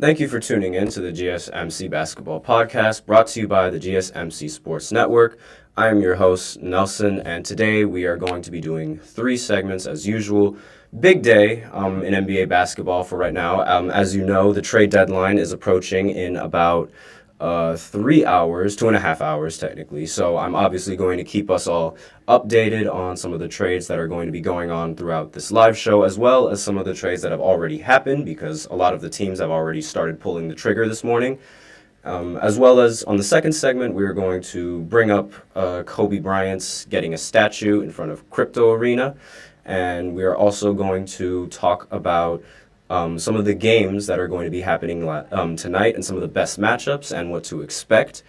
Thank you for tuning in to the GSMC Basketball Podcast, brought to you by the GSMC Sports Network. I am your host, Nelson, and today we are going to be doing 3 segments as usual. Big day in NBA basketball for right now. As you know, the trade deadline is approaching in about 3 hours, 2.5 hours technically. So I'm obviously going to keep us all updated on some of the trades that are going to be going on throughout this live show, as well as some of the trades that have already happened, because a lot of the teams have already started pulling the trigger this morning. As well as on the second segment, we are going to bring up Kobe Bryant's getting a statue in front of Crypto Arena. And we are also going to talk about some of the games that are going to be happening tonight and some of the best matchups and what to expect.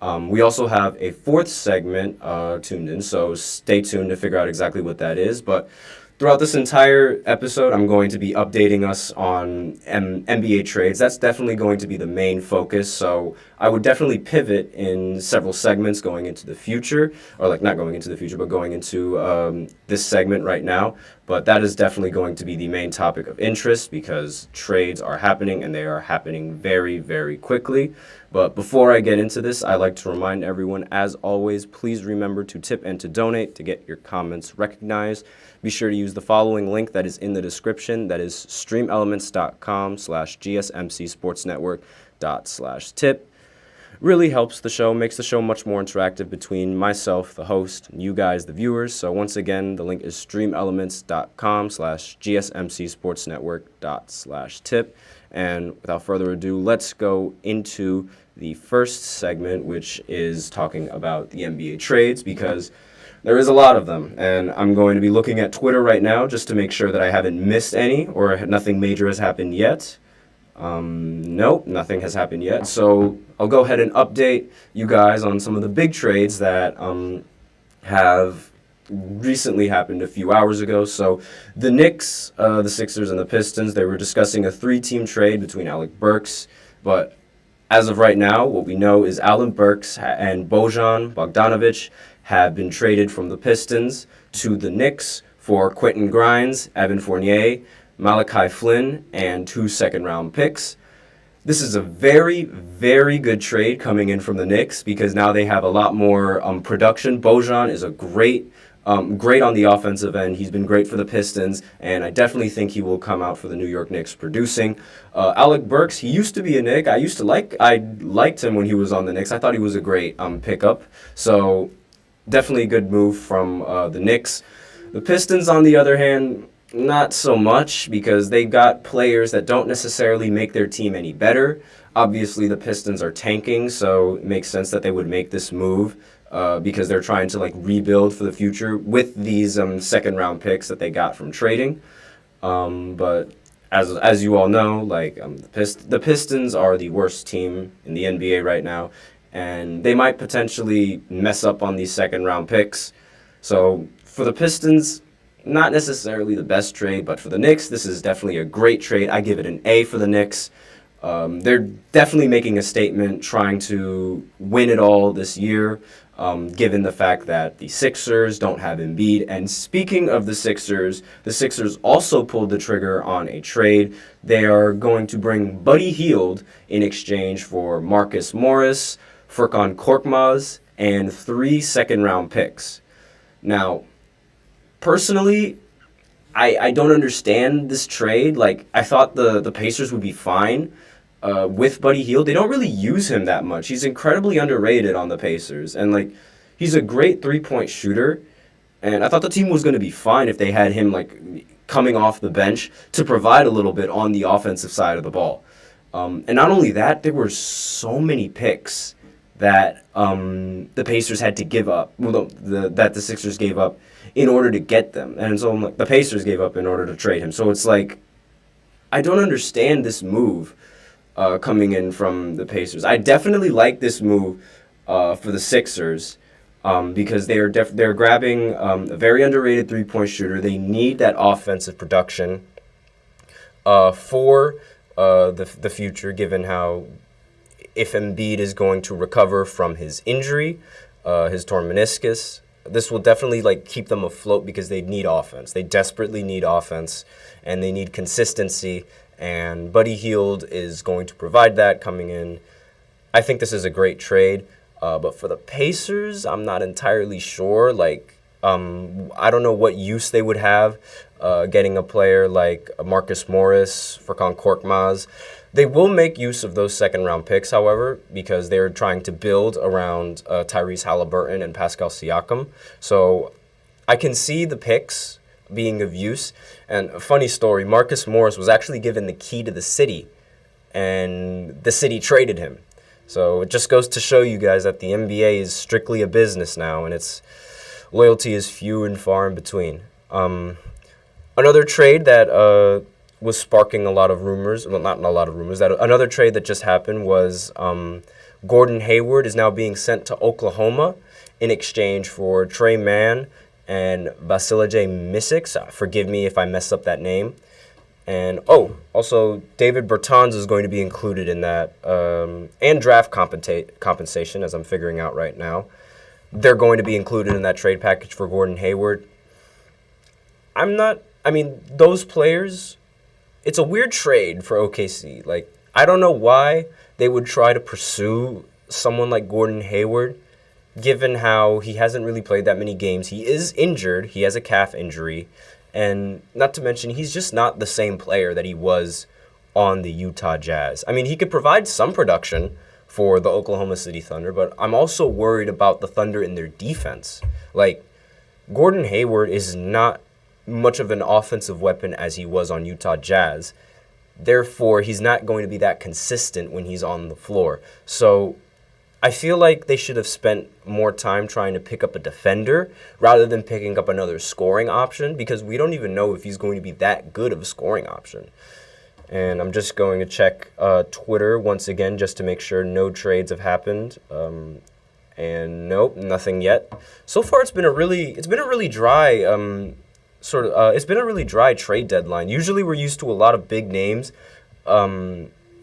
We also have a 4th segment tuned in, so stay tuned to figure out exactly what that is. But throughout this entire episode, I'm going to be updating us on NBA trades. That's definitely going to be the main focus. So I would definitely pivot in several segments going into the future, or like not going into the future, but going into this segment right now. But that is definitely going to be the main topic of interest because trades are happening and they are happening very, very quickly. But before I get into this, I like to remind everyone, as always, please remember to tip and to donate to get your comments recognized. Be sure to use the following link that is in the description. That is streamelements.com/GSMC Really helps the show, makes the show much more interactive between myself, the host, and you guys, the viewers. So once again, the link is streamelements.com/GSMC And without further ado, let's go into the first segment, which is talking about the NBA trades, because there is a lot of them, and I'm going to be looking at Twitter right now just to make sure that I haven't missed any or nothing major has happened yet. Nope, nothing has happened yet. So I'll go ahead and update you guys on some of the big trades that have recently happened a few hours ago. So the Knicks, the Sixers, and the Pistons, they were discussing a 3-team trade between Alec Burks, but as of right now, what we know is Alec Burks and Bojan Bogdanovic have been traded from the Pistons to the Knicks for Quentin Grimes, Evan Fournier, Malachi Flynn, and 2 second-round picks. This is a very, very good trade coming in from the Knicks because now they have a lot more production. Bojan is a great on the offensive end. He's been great for the Pistons, and I definitely think he will come out for the New York Knicks producing. Alec Burks, he used to be a Knick. I liked him when he was on the Knicks. I thought he was a great pickup. So definitely a good move from the Knicks. The Pistons, on the other hand, not so much because they got players that don't necessarily make their team any better. Obviously, the Pistons are tanking, so it makes sense that they would make this move because they're trying to rebuild for the future with these second-round picks that they got from trading. But as you all know, the Pistons are the worst team in the NBA right now, and they might potentially mess up on these second-round picks. So for the Pistons, not necessarily the best trade, but for the Knicks, this is definitely a great trade. I give it an A for the Knicks. They're definitely making a statement, trying to win it all this year, given the fact that the Sixers don't have Embiid. And speaking of the Sixers also pulled the trigger on a trade. They are going to bring Buddy Hield in exchange for Marcus Morris, Furkan Korkmaz, and 3 second-round picks. Now, personally, I don't understand this trade. I thought the Pacers would be fine with Buddy Hield. They don't really use him that much. He's incredibly underrated on the Pacers. And, he's a great three-point shooter. And I thought the team was going to be fine if they had him, coming off the bench to provide a little bit on the offensive side of the ball. And not only that, there were so many picks that the Pacers had to give up, that the Sixers gave up in order to get them. And so the Pacers gave up in order to trade him. So it's I don't understand this move coming in from the Pacers. I definitely like this move for the Sixers because they're grabbing a very underrated three-point shooter. They need that offensive production for the future, given how if Embiid is going to recover from his injury, his torn meniscus, this will definitely keep them afloat because they need offense. They desperately need offense, and they need consistency. and Buddy Hield is going to provide that coming in. I think this is a great trade, but for the Pacers, I'm not entirely sure. I don't know what use they would have getting a player like Marcus Morris, Furkan Korkmaz. They will make use of those second-round picks, however, because they're trying to build around Tyrese Halliburton and Pascal Siakam. So I can see the picks being of use. And a funny story, Marcus Morris was actually given the key to the city, and the city traded him. So it just goes to show you guys that the NBA is strictly a business now, and its loyalty is few and far in between. Another trade that was sparking a lot of rumors, well, not a lot of rumors, that another trade that just happened was Gordon Hayward is now being sent to Oklahoma in exchange for Trey Mann and Vasilije Misic. Forgive me if I mess up that name. And, also David Bertans is going to be included in that, and draft compensation, as I'm figuring out right now. They're going to be included in that trade package for Gordon Hayward. Those players, it's a weird trade for OKC. Like, I don't know why they would try to pursue someone like Gordon Hayward, given how he hasn't really played that many games. He is injured. He has a calf injury. And not to mention, he's just not the same player that he was on the Utah Jazz. I mean, he could provide some production for the Oklahoma City Thunder, but I'm also worried about the Thunder in their defense. Like, Gordon Hayward is not much of an offensive weapon as he was on Utah Jazz. Therefore, he's not going to be that consistent when he's on the floor. So I feel like they should have spent more time trying to pick up a defender rather than picking up another scoring option, because we don't even know if he's going to be that good of a scoring option. And I'm just going to check Twitter once again just to make sure no trades have happened. And nope, nothing yet. So far, it's been a really dry it's been a really dry trade deadline. Usually, we're used to a lot of big names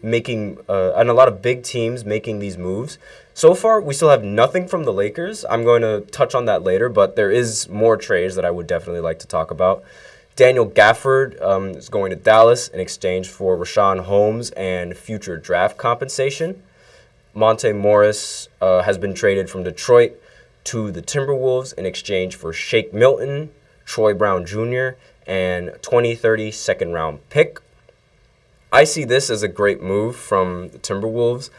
making and a lot of big teams making these moves. So far, we still have nothing from the Lakers. I'm going to touch on that later, but there is more trades that I would definitely like to talk about. Daniel Gafford is going to Dallas in exchange for Rashawn Holmes and future draft compensation. Monte Morris has been traded from Detroit to the Timberwolves in exchange for Shake Milton, Troy Brown Jr., and 2030 second-round pick. I see this as a great move from the Timberwolves.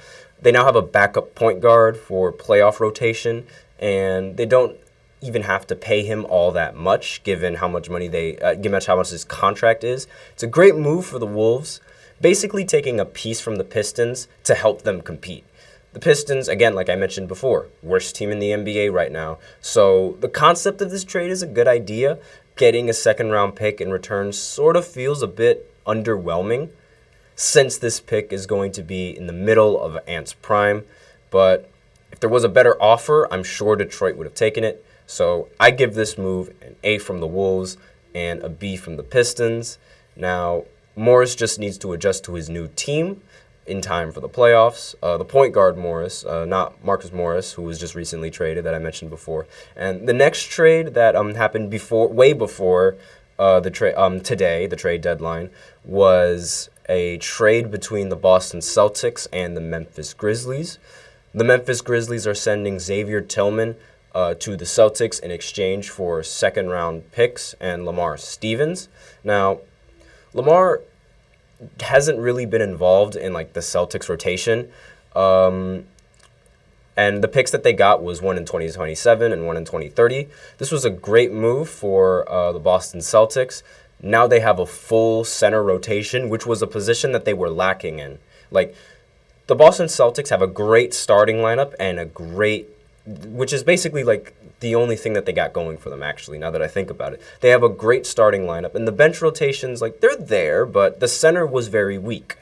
They now have a backup point guard for playoff rotation, and they don't even have to pay him all that much, given how much money given how much his contract is. It's a great move for the Wolves, basically taking a piece from the Pistons to help them compete. The Pistons, again, like I mentioned before, worst team in the NBA right now. So the concept of this trade is a good idea. Getting a second-round pick in return sort of feels a bit underwhelming, since this pick is going to be in the middle of Ant's prime. But if there was a better offer, I'm sure Detroit would have taken it. So I give this move an A from the Wolves and a B from the Pistons. Now, Morris just needs to adjust to his new team in time for the playoffs. The point guard Morris, not Marcus Morris, who was just recently traded that I mentioned before. And the next trade that happened way before today, the trade deadline, was a trade between the Boston Celtics and the Memphis Grizzlies. The Memphis Grizzlies are sending Xavier Tillman to the Celtics in exchange for second-round picks and Lamar Stevens. Now, Lamar hasn't really been involved in the Celtics rotation. And the picks that they got was one in 2027 and one in 2030. This was a great move for the Boston Celtics. Now they have a full center rotation, which was a position that they were lacking in. The Boston Celtics have a great starting lineup and which is basically the only thing that they got going for them, actually, now that I think about it. They have a great starting lineup, and the bench rotations, they're there, but the center was very weak.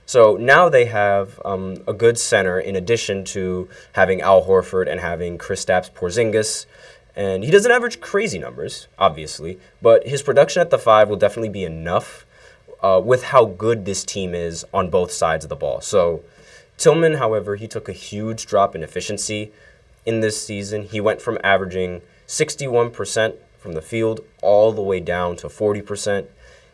So now they have a good center in addition to having Al Horford and having Kristaps Porzingis. And he doesn't average crazy numbers, obviously, but his production at the 5 will definitely be enough with how good this team is on both sides of the ball. So Tillman, however, he took a huge drop in efficiency in this season. He went from averaging 61% from the field all the way down to 40%.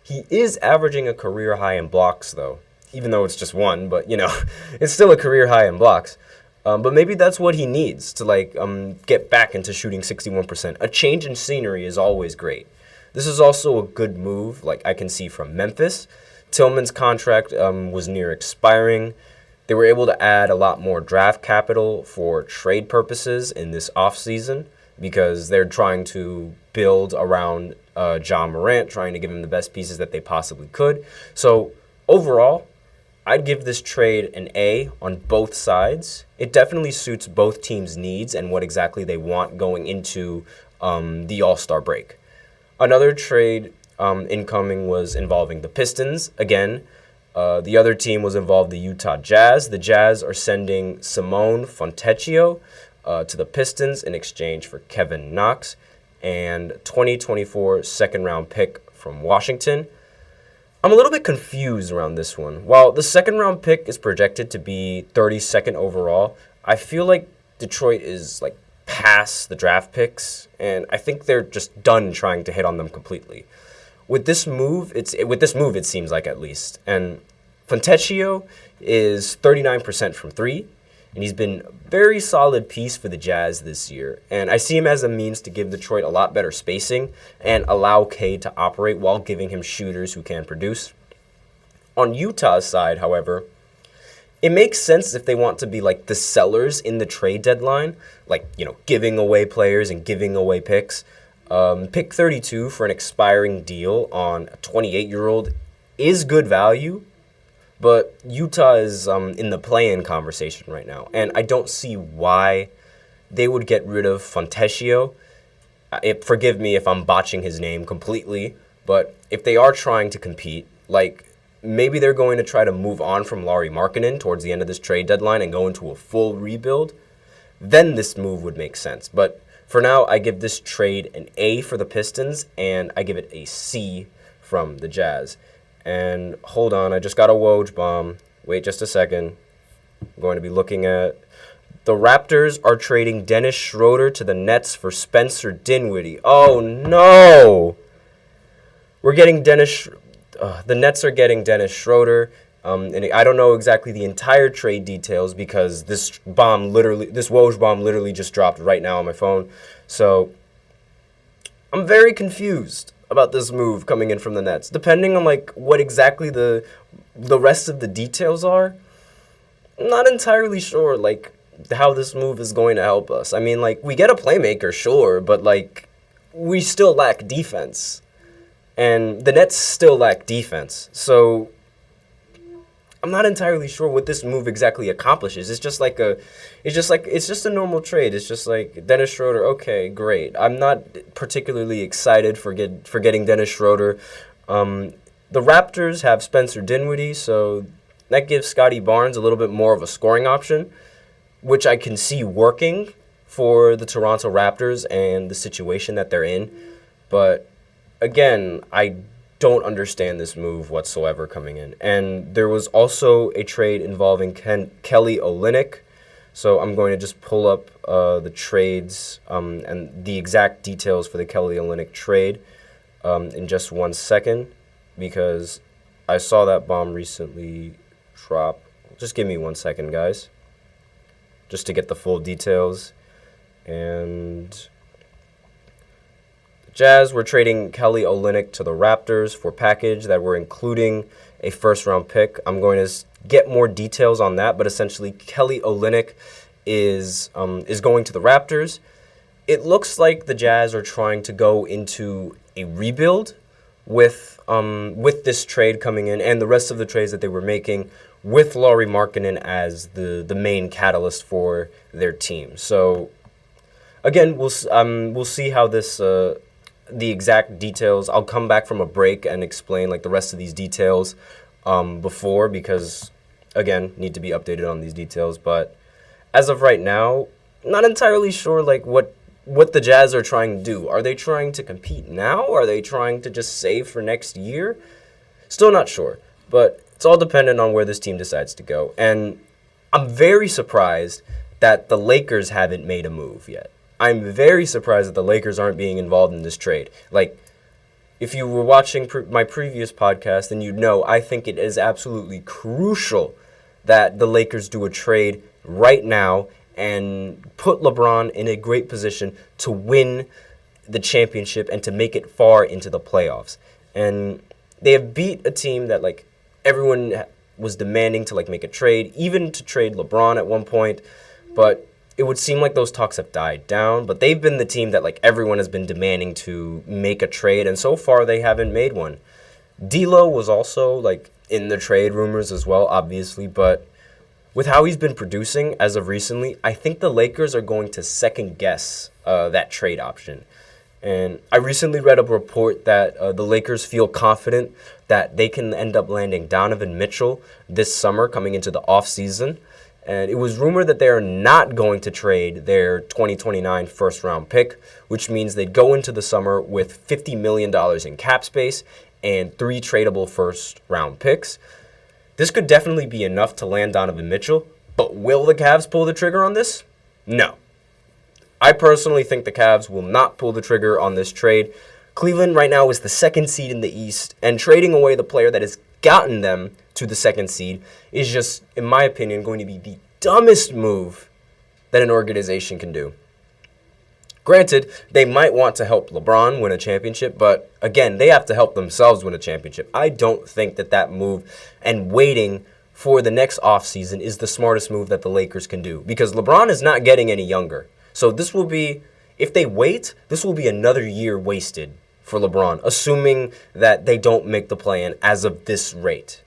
He is averaging a career high in blocks, though, even though it's just one, but, it's still a career high in blocks. But maybe that's what he needs to, get back into shooting 61%. A change in scenery is always great. This is also a good move, like I can see from Memphis. Tillman's contract was near expiring. They were able to add a lot more draft capital for trade purposes in this offseason because they're trying to build around John Morant, trying to give him the best pieces that they possibly could. So overall, I'd give this trade an A on both sides. It definitely suits both teams' needs and what exactly they want going into the All-Star break. Another trade incoming was involving the Pistons. Again, the other team was involved, the Utah Jazz. The Jazz are sending Simone Fontecchio to the Pistons in exchange for Kevin Knox and 2024 second-round pick from Washington. I'm a little bit confused around this one. While the second-round pick is projected to be 32nd overall, I feel like Detroit is past the draft picks, and I think they're just done trying to hit on them completely. With this move, it seems like, at least. And Fontecchio is 39% from three, and he's been a very solid piece for the Jazz this year. And I see him as a means to give Detroit a lot better spacing and allow Cade to operate while giving him shooters who can produce. On Utah's side, however, it makes sense if they want to be the sellers in the trade deadline, giving away players and giving away picks. Pick 32 for an expiring deal on a 28-year-old is good value, but Utah is in the play-in conversation right now, and I don't see why they would get rid of Fontecchio. Forgive me if I'm botching his name completely, but if they are trying to compete, maybe they're going to try to move on from Lauri Markkanen towards the end of this trade deadline and go into a full rebuild, then this move would make sense. But for now, I give this trade an A for the Pistons, and I give it a C from the Jazz. And hold on, I just got a Woj bomb. Wait just a second. I'm going to be looking at... The Raptors are trading Dennis Schroeder to the Nets for Spencer Dinwiddie. Oh, no! We're getting the Nets are getting Dennis Schroeder. And I don't know exactly the entire trade details because this Woj bomb literally just dropped right now on my phone. So I'm very confused about this move coming in from the Nets. Depending on what exactly the rest of the details are, I'm not entirely sure how this move is going to help us. I mean, we get a playmaker, sure, but we still lack defense. And the Nets still lack defense. So I'm not entirely sure what this move exactly accomplishes. It's just it's just a normal trade. It's just Dennis Schroeder. Okay, great. I'm not particularly excited for getting Dennis Schroeder. The Raptors have Spencer Dinwiddie, so that gives Scotty Barnes a little bit more of a scoring option, which I can see working for the Toronto Raptors and the situation that they're in. But again, I don't understand this move whatsoever coming in. And there was also a trade involving Kelly Olynyk. So I'm going to just pull up the trades and the exact details for the Kelly Olynyk trade in just 1 second because I saw that bomb recently drop. Just give me 1 second, guys, just to get the full details. And Jazz were trading Kelly Olynyk to the Raptors for package that were including a first-round pick. I'm going to get more details on that, but essentially Kelly Olynyk is going to the Raptors. It looks like the Jazz are trying to go into a rebuild with this trade coming in and the rest of the trades that they were making with Lauri Markkanen as the main catalyst for their team. So again, we'll see how this the exact details. I'll come back from a break and explain the rest of these details before because, again, need to be updated on these details. But as of right now, not entirely sure what the Jazz are trying to do. Are they trying to compete now? Are they trying to just save for next year? Still not sure. But it's all dependent on where this team decides to go. And I'm very surprised that the Lakers haven't made a move yet. I'm very surprised that the Lakers aren't being involved in this trade. if you were watching my previous podcast, then you'd know I think it is absolutely crucial that the Lakers do a trade right now and put LeBron in a great position to win the championship and to make it far into the playoffs. And they have beat a team that like everyone was demanding to like make a trade, even to trade LeBron at one point, but it would seem like those talks have died down. But they've been the team that like everyone has been demanding to make a trade, and so far they haven't made one. D'Lo was also like in the trade rumors as well, obviously, but with how he's been producing as of recently, I think the Lakers are going to second guess that trade option. And I recently read a report that the Lakers feel confident that they can end up landing Donovan Mitchell this summer coming into the offseason. And it was rumored that they are not going to trade their 2029 first-round pick, which means they'd go into the summer with $50 million in cap space and 3 tradable first-round picks. This could definitely be enough to land Donovan Mitchell, but will the Cavs pull the trigger on this? No. I personally think the Cavs will not pull the trigger on this trade. Cleveland right now is the 2nd seed in the East, and trading away the player that has gotten them to the 2nd seed is just, in my opinion, going to be the dumbest move that an organization can do. Granted, they might want to help LeBron win a championship, but again, they have to help themselves win a championship. I don't think that move and waiting for the next offseason is the smartest move that the Lakers can do, because LeBron is not getting any younger. So this will be, if they wait, this will be another year wasted for LeBron, assuming that they don't make the play-in as of this rate.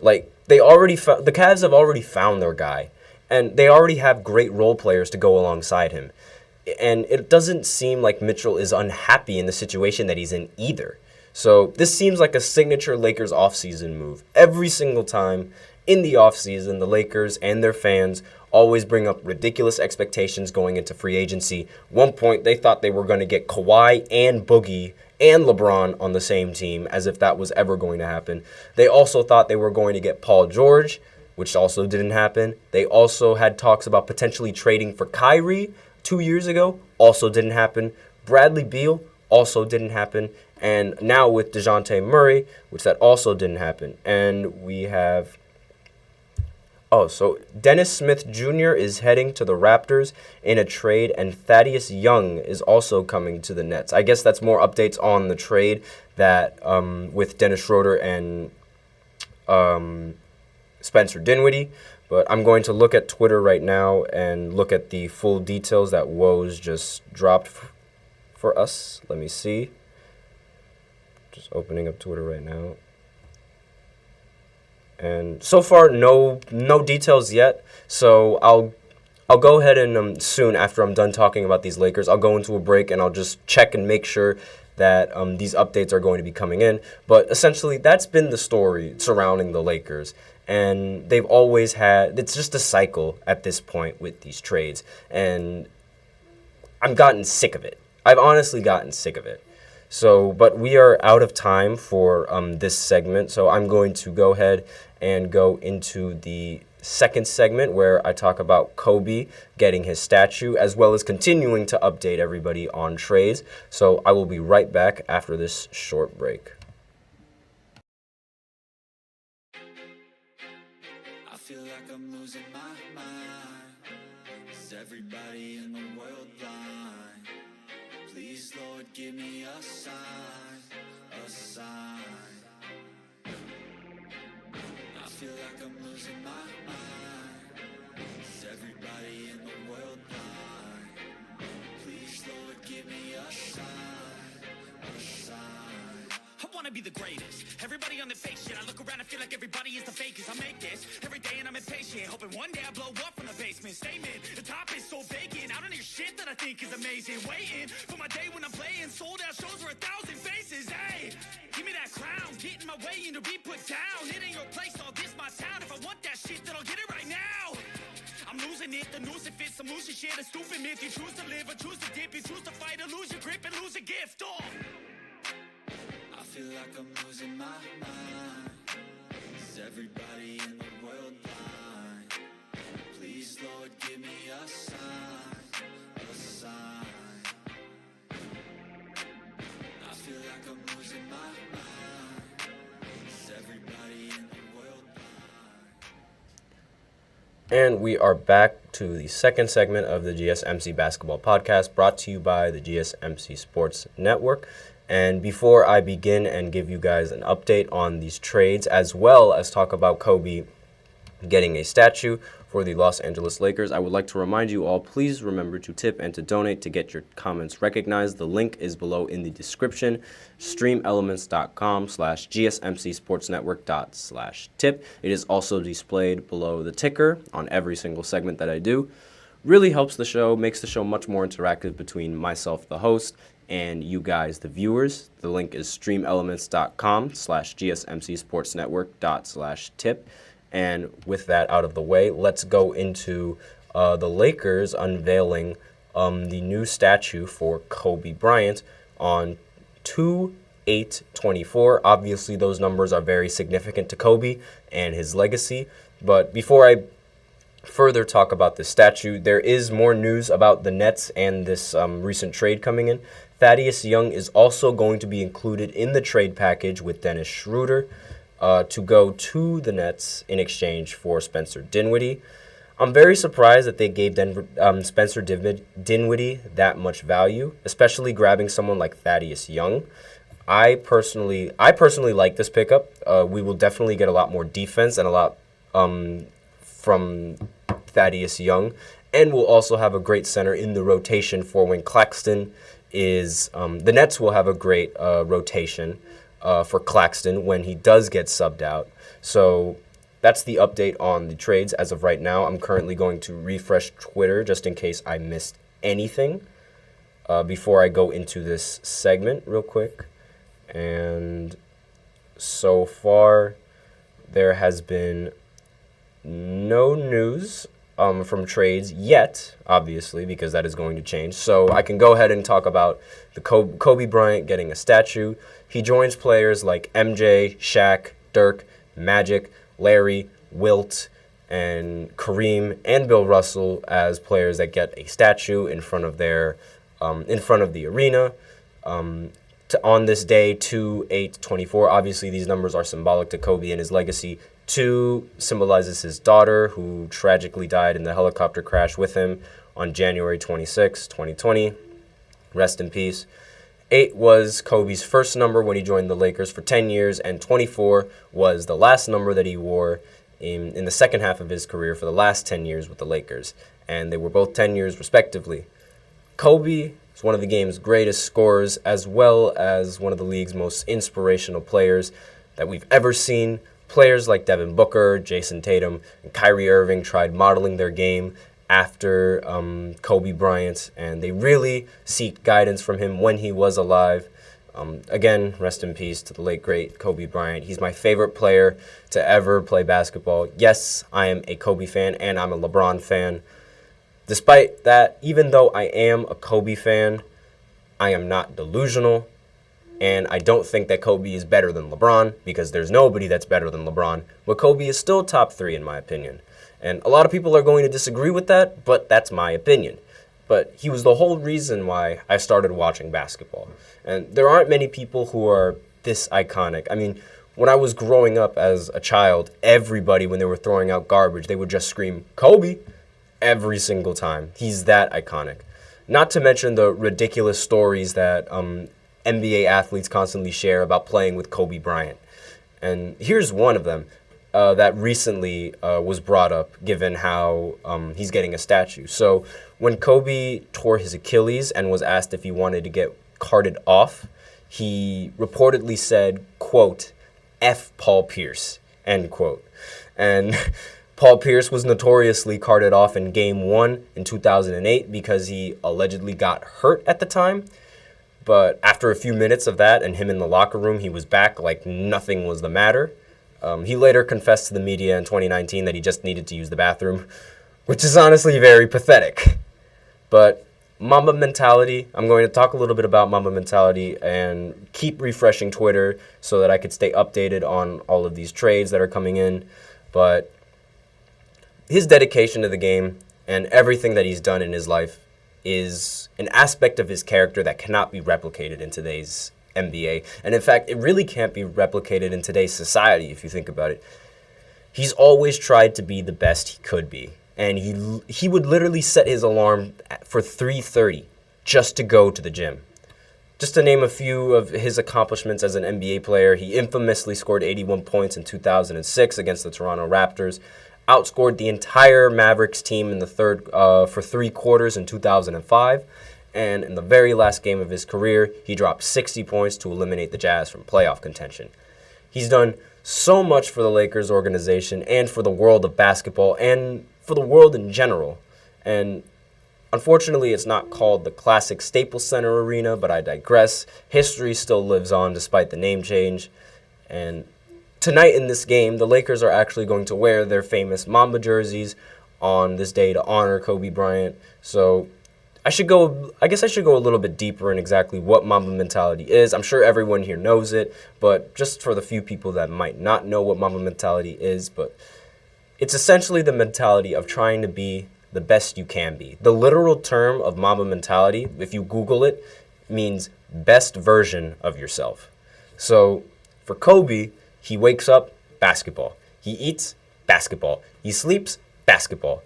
Like, the Cavs have already found their guy, and they already have great role players to go alongside him. And it doesn't seem like Mitchell is unhappy in the situation that he's in either. So this seems like a signature Lakers offseason move. Every single time in the offseason, the Lakers and their fans always bring up ridiculous expectations going into free agency. One point, they thought they were going to get Kawhi and Boogie and LeBron on the same team, as if that was ever going to happen. They also thought they were going to get Paul George, which also didn't happen. They also had talks about potentially trading for Kyrie 2 years ago, also didn't happen. Bradley Beal, also didn't happen. And now with DeJounte Murray, which that also didn't happen. And we have... so Dennis Smith Jr. is heading to the Raptors in a trade, and Thaddeus Young is also coming to the Nets. I guess that's more updates on the trade that with Dennis Schroeder and Spencer Dinwiddie. But I'm going to look at Twitter right now and look at the full details that Woj just dropped for us. Let me see. Just opening up Twitter right now. And so far, no details yet. So I'll go ahead and soon, after I'm done talking about these Lakers, I'll go into a break and I'll just check and make sure that these updates are going to be coming in. But essentially, that's been the story surrounding the Lakers. And they've always had, it's just a cycle at this point with these trades. And I've gotten sick of it. I've honestly gotten sick of it. So, but we are out of time for this segment. So I'm going to go ahead and go into the second segment where I talk about Kobe getting his statue, as well as continuing to update everybody on trades. So I will be right back after this short break. I feel like I'm losing my mind. Is everybody in the world blind? Please, Lord, give me a sign, a sign. I feel like I'm losing my mind. Is everybody in the world blind? Please, Lord, give me a sign, a sign. I wanna be the greatest. Everybody on the fake shit. I look around and feel like everybody is the fakest. I make this every day and I'm impatient, hoping one day I blow up from the basement. Statement, the top is so vacant. I don't hear shit that I think is amazing. Waiting for my day when I'm playing sold out shows for 1,000 faces. Hey, give me that crown, get in my way and to be put down. It ain't your place, all this my town. If I want that shit, then I'll get it right now. I'm losing it, the noose it fits, some losing shit, a stupid myth. You choose to live or choose to dip, you choose to fight or lose your grip and lose a gift. Oh. I feel like I'm losing my mind. Is everybody in the world blind? Please, Lord, give me a sign, a sign. I feel feel like I'm losing my mind. Is everybody in the world blind? And we are back to the second segment of the GSMC Basketball Podcast, brought to you by the GSMC Sports Network. And before I begin and give you guys an update on these trades, as well as talk about Kobe getting a statue for the Los Angeles Lakers, I would like to remind you all, please remember to tip and to donate to get your comments recognized. The link is below in the description, streamelements.com/GSMCSportsNetwork./tip. It is also displayed below the ticker on every single segment that I do. Really helps the show, makes the show much more interactive between myself, the host, and you guys, the viewers. The link is streamelements.com/GSMCSportsNetwork./tip. And with that out of the way, let's go into the Lakers unveiling the new statue for Kobe Bryant on 2/8/24. Obviously, those numbers are very significant to Kobe and his legacy. But before I further talk about this statue, there is more news about the Nets and this recent trade coming in. Thaddeus Young is also going to be included in the trade package with Dennis Schroeder to go to the Nets in exchange for Spencer Dinwiddie. I'm very surprised that they gave Spencer Dinwiddie that much value, especially grabbing someone like Thaddeus Young. I personally like this pickup. We will definitely get a lot more defense and a lot from Thaddeus Young, and we'll also have a great center in the rotation for when Claxton is. The Nets will have a great rotation for Claxton when he does get subbed out. So that's the update on the trades as of right now. I'm currently going to refresh Twitter just in case I missed anything before I go into this segment real quick. And so far, there has been no news from trades yet, obviously, because that is going to change. So I can go ahead and talk about the Kobe Bryant getting a statue. He joins players like MJ, Shaq, Dirk, Magic, Larry, Wilt, and Kareem, and Bill Russell as players that get a statue in front of their in front of the arena. On this day, 2/8/24. Obviously, these numbers are symbolic to Kobe and his legacy. 2 symbolizes his daughter, who tragically died in the helicopter crash with him on January 26, 2020. Rest in peace. 8 was Kobe's first number when he joined the Lakers for 10 years, and 24 was the last number that he wore in the second half of his career for the last 10 years with the Lakers. And they were both 10 years respectively. Kobe is one of the game's greatest scorers, as well as one of the league's most inspirational players that we've ever seen. Players like Devin Booker, Jason Tatum, and Kyrie Irving tried modeling their game after Kobe Bryant, and they really seek guidance from him when he was alive. Again, rest in peace to the late, great Kobe Bryant. He's my favorite player to ever play basketball. Yes, I am a Kobe fan, and I'm a LeBron fan. Despite that, even though I am a Kobe fan, I am not delusional. And I don't think that Kobe is better than LeBron, because there's nobody that's better than LeBron. But Kobe is still top 3 in my opinion. And a lot of people are going to disagree with that, but that's my opinion. But he was the whole reason why I started watching basketball. And there aren't many people who are this iconic. I mean, when I was growing up as a child, everybody, when they were throwing out garbage, they would just scream, "Kobe," every single time. He's that iconic. Not to mention the ridiculous stories that NBA athletes constantly share about playing with Kobe Bryant. And here's one of them that recently was brought up, given how he's getting a statue. So when Kobe tore his Achilles and was asked if he wanted to get carted off, he reportedly said, quote, "F Paul Pierce," end quote. And Paul Pierce was notoriously carted off in Game 1 in 2008 because he allegedly got hurt at the time. But after a few minutes of that and him in the locker room, he was back like nothing was the matter. He later confessed to the media in 2019 that he just needed to use the bathroom, which is honestly very pathetic. But Mamba mentality, I'm going to talk a little bit about Mamba mentality and keep refreshing Twitter so that I could stay updated on all of these trades that are coming in. But his dedication to the game and everything that he's done in his life is an aspect of his character that cannot be replicated in today's NBA. And in fact, it really can't be replicated in today's society if you think about it. He's always tried to be the best he could be. And he would literally set his alarm for 3:30 just to go to the gym. Just to name a few of his accomplishments as an NBA player, he infamously scored 81 points in 2006 against the Toronto Raptors, outscored the entire Mavericks team in the third for 3 quarters in 2005, and in the very last game of his career, he dropped 60 points to eliminate the Jazz from playoff contention. He's done so much for the Lakers organization and for the world of basketball and for the world in general. And unfortunately, it's not called the classic Staples Center Arena, but I digress. History still lives on despite the name change. And tonight in this game, the Lakers are actually going to wear their famous Mamba jerseys on this day to honor Kobe Bryant. So I guess I should go a little bit deeper in exactly what Mamba mentality is. I'm sure everyone here knows it, but just for the few people that might not know what Mamba mentality is, but it's essentially the mentality of trying to be the best you can be. The literal term of Mamba mentality, if you Google it, means best version of yourself. So for Kobe, he wakes up, basketball. He eats, basketball. He sleeps, basketball.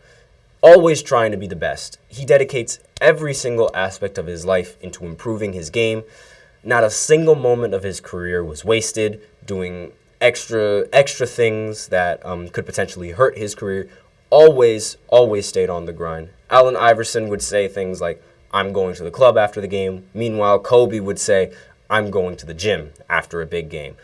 Always trying to be the best. He dedicates every single aspect of his life into improving his game. Not a single moment of his career was wasted doing extra things that could potentially hurt his career. Always stayed on the grind. Allen Iverson would say things like, "I'm going to the club after the game." Meanwhile, Kobe would say, "I'm going to the gym after a big game."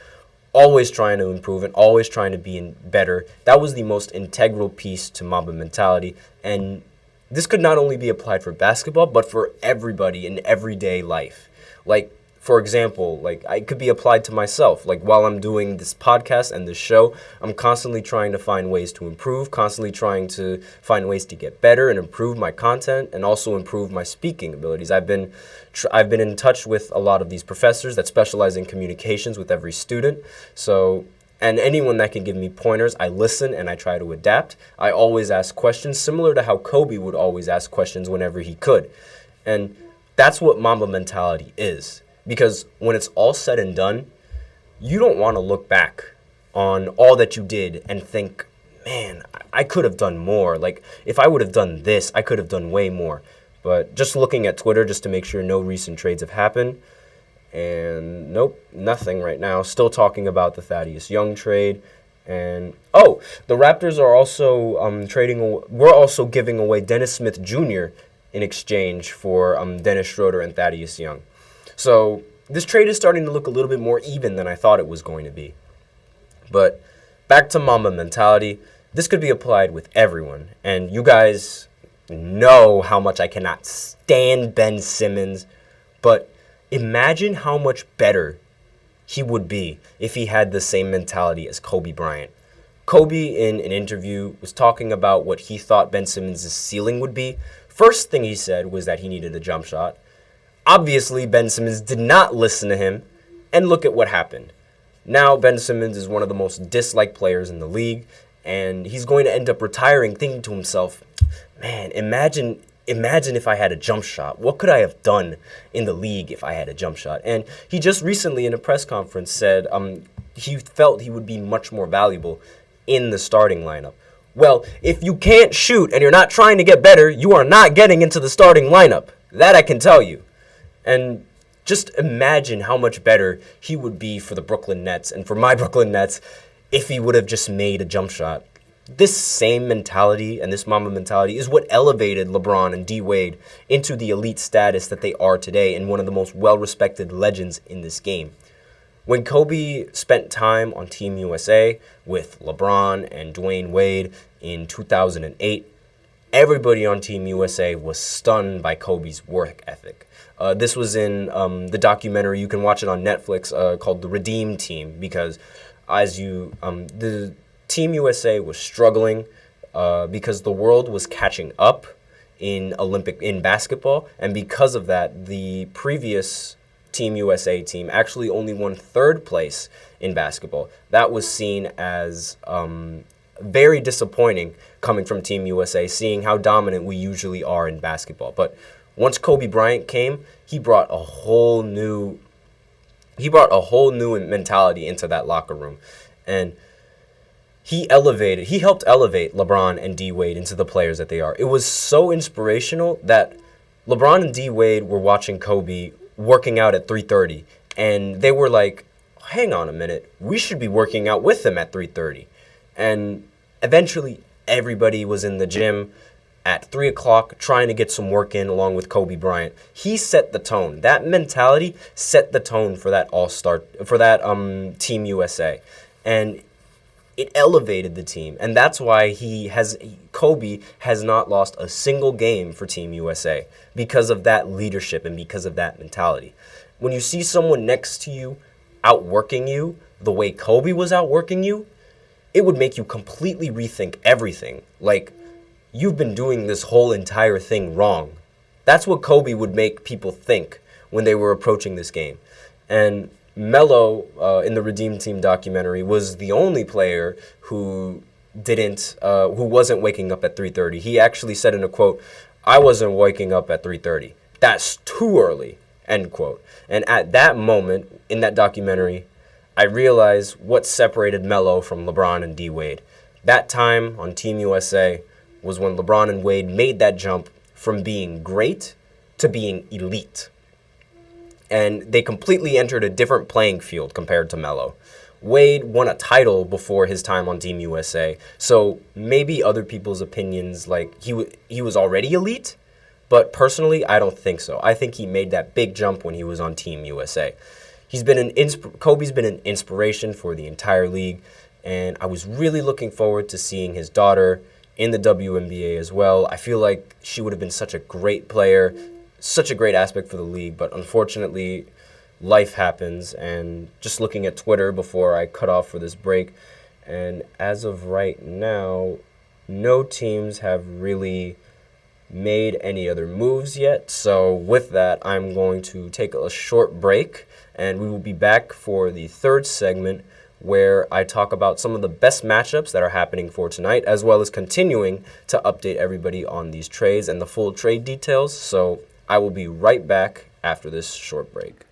Always trying to improve and always trying to be better. That was the most integral piece to Mamba mentality. And this could not only be applied for basketball, but for everybody in everyday life. Like, for example, like I could be applied to myself. Like while I'm doing this podcast and this show, I'm constantly trying to find ways to improve, constantly trying to find ways to get better and improve my content and also improve my speaking abilities. I've been in touch with a lot of these professors that specialize in communications with every student. And anyone that can give me pointers, I listen and I try to adapt. I always ask questions, similar to how Kobe would always ask questions whenever he could. And that's what Mamba mentality is. Because when it's all said and done, you don't want to look back on all that you did and think, man, I could have done more. Like, if I would have done this, I could have done way more. But just looking at Twitter just to make sure no recent trades have happened. And nope, nothing right now. Still talking about the Thaddeus Young trade. And, the Raptors are also we're also giving away Dennis Smith Jr. in exchange for Dennis Schroeder and Thaddeus Young. So this trade is starting to look a little bit more even than I thought it was going to be. But back to Mamba mentality, this could be applied with everyone. And you guys know how much I cannot stand Ben Simmons. But imagine how much better he would be if he had the same mentality as Kobe Bryant. Kobe, in an interview, was talking about what he thought Ben Simmons' ceiling would be. First thing he said was that he needed a jump shot. Obviously, Ben Simmons did not listen to him, and look at what happened. Now, Ben Simmons is one of the most disliked players in the league, and he's going to end up retiring thinking to himself, man, imagine if I had a jump shot. What could I have done in the league if I had a jump shot? And he just recently in a press conference said he felt he would be much more valuable in the starting lineup. Well, if you can't shoot and you're not trying to get better, you are not getting into the starting lineup. That I can tell you. And just imagine how much better he would be for the Brooklyn Nets and for my Brooklyn Nets if he would have just made a jump shot. This same mentality and this Mamba mentality is what elevated LeBron and D. Wade into the elite status that they are today and one of the most well-respected legends in this game. When Kobe spent time on Team USA with LeBron and Dwayne Wade in 2008, everybody on Team USA was stunned by Kobe's work ethic. This was in the documentary, you can watch it on Netflix, called The Redeem Team, because the Team USA was struggling because the world was catching up in basketball, and because of that, the previous Team USA team actually only won third place in basketball. That was seen as very disappointing coming from Team USA, seeing how dominant we usually are in basketball. But once Kobe Bryant came, he brought a whole new He brought a whole new mentality into that locker room. And he helped elevate LeBron and D Wade into the players that they are. It was so inspirational that LeBron and D Wade were watching Kobe working out at 3:30, and they were like, hang on a minute, we should be working out with him at 3:30. And eventually everybody was in the gym at 3 o'clock trying to get some work in along with Kobe Bryant. He set the tone. That mentality set the tone for that Team USA. And it elevated the team. And that's why Kobe has not lost a single game for Team USA, because of that leadership and because of that mentality. When you see someone next to you outworking you the way Kobe was outworking you, it would make you completely rethink everything. Like, you've been doing this whole entire thing wrong. That's what Kobe would make people think when they were approaching this game. And Melo, in the Redeem Team documentary, was the only player who wasn't waking up at 3:30. He actually said in a quote, "I wasn't waking up at 3:30. That's too early," end quote. And at that moment in that documentary, I realized what separated Melo from LeBron and D Wade. That time on Team USA was when LeBron and Wade made that jump from being great to being elite. And they completely entered a different playing field compared to Melo. Wade won a title before his time on Team USA, so maybe other people's opinions, like he was already elite, but personally, I don't think so. I think he made that big jump when he was on Team USA. Kobe's been an inspiration for the entire league, and I was really looking forward to seeing his daughter in the WNBA as well. I feel like she would have been such a great player, such a great aspect for the league, but unfortunately, life happens. And just looking at Twitter before I cut off for this break, and as of right now, no teams have really made any other moves yet. So with that, I'm going to take a short break, and we will be back for the third segment, where I talk about some of the best matchups that are happening for tonight, as well as continuing to update everybody on these trades and the full trade details. So I will be right back after this short break.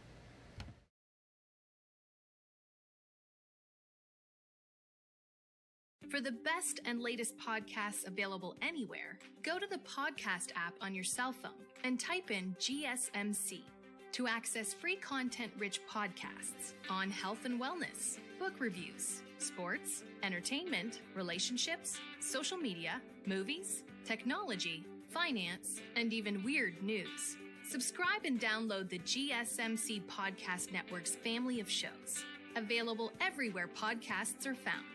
For the best and latest podcasts available anywhere, go to the podcast app on your cell phone and type in GSMC to access free content-rich podcasts on health and wellness, book reviews, sports, entertainment, relationships, social media, movies, technology, finance, and even weird news. Subscribe and download the GSMC Podcast Network's family of shows, available everywhere podcasts are found.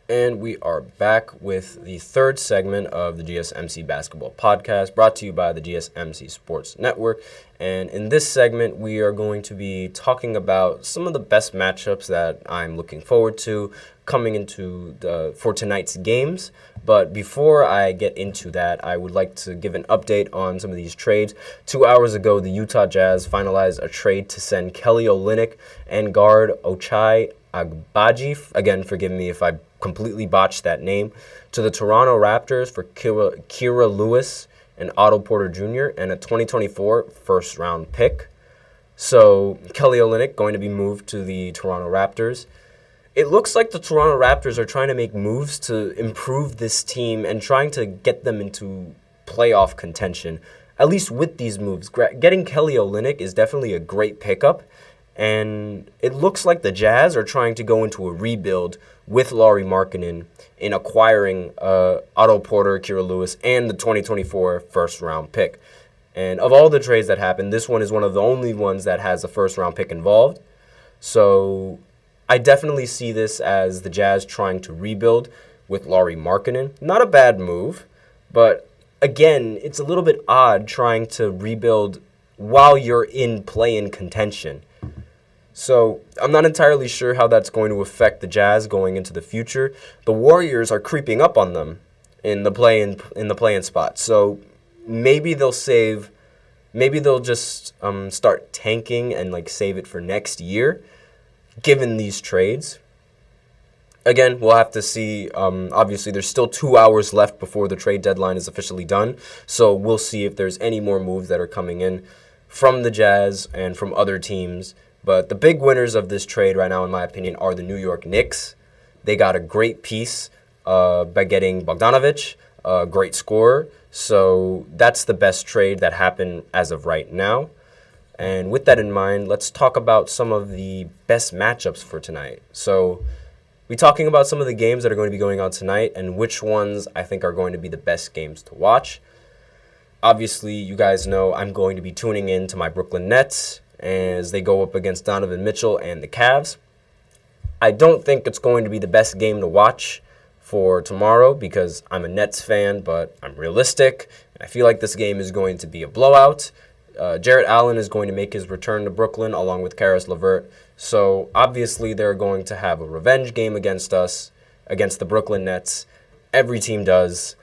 And we are back with the third segment of the GSMC Basketball Podcast, brought to you by the GSMC Sports Network. And in this segment, we are going to be talking about some of the best matchups that I'm looking forward to coming into for tonight's games. But before I get into that, I would like to give an update on some of these trades. 2 hours ago, the Utah Jazz finalized a trade to send Kelly Olynyk and guard Ochai Agbaji, again, forgive me if I completely botched that name, to the Toronto Raptors for Kira Lewis and Otto Porter Jr. and a 2024 first-round pick. So Kelly Olynyk going to be moved to the Toronto Raptors. It looks like the Toronto Raptors are trying to make moves to improve this team and trying to get them into playoff contention, at least with these moves. Getting Kelly Olynyk is definitely a great pickup. And it looks like the Jazz are trying to go into a rebuild with Lauri Markkanen in acquiring Otto Porter, Kira Lewis, and the 2024 first-round pick. And of all the trades that happened, this one is one of the only ones that has a first-round pick involved. So I definitely see this as the Jazz trying to rebuild with Lauri Markkanen. Not a bad move, but again, it's a little bit odd trying to rebuild while you're in play-in contention. So I'm not entirely sure how that's going to affect the Jazz going into the future. The Warriors are creeping up on them in the play-in spot. So maybe they'll save. Maybe they'll just start tanking and like save it for next year, given these trades. Again, we'll have to see. Obviously, there's still 2 hours left before the trade deadline is officially done. So we'll see if there's any more moves that are coming in from the Jazz and from other teams. But the big winners of this trade right now, in my opinion, are the New York Knicks. They got a great piece by getting Bogdanovic, a great scorer. So that's the best trade that happened as of right now. And with that in mind, let's talk about some of the best matchups for tonight. So we're talking about some of the games that are going to be going on tonight and which ones I think are going to be the best games to watch. Obviously, you guys know I'm going to be tuning in to my Brooklyn Nets as they go up against Donovan Mitchell and the Cavs. I don't think it's going to be the best game to watch for tomorrow because I'm a Nets fan, but I'm realistic. I feel like this game is going to be a blowout. Jarrett Allen is going to make his return to Brooklyn along with Karis LeVert. So obviously they're going to have a revenge game against us, against the Brooklyn Nets. Every team does.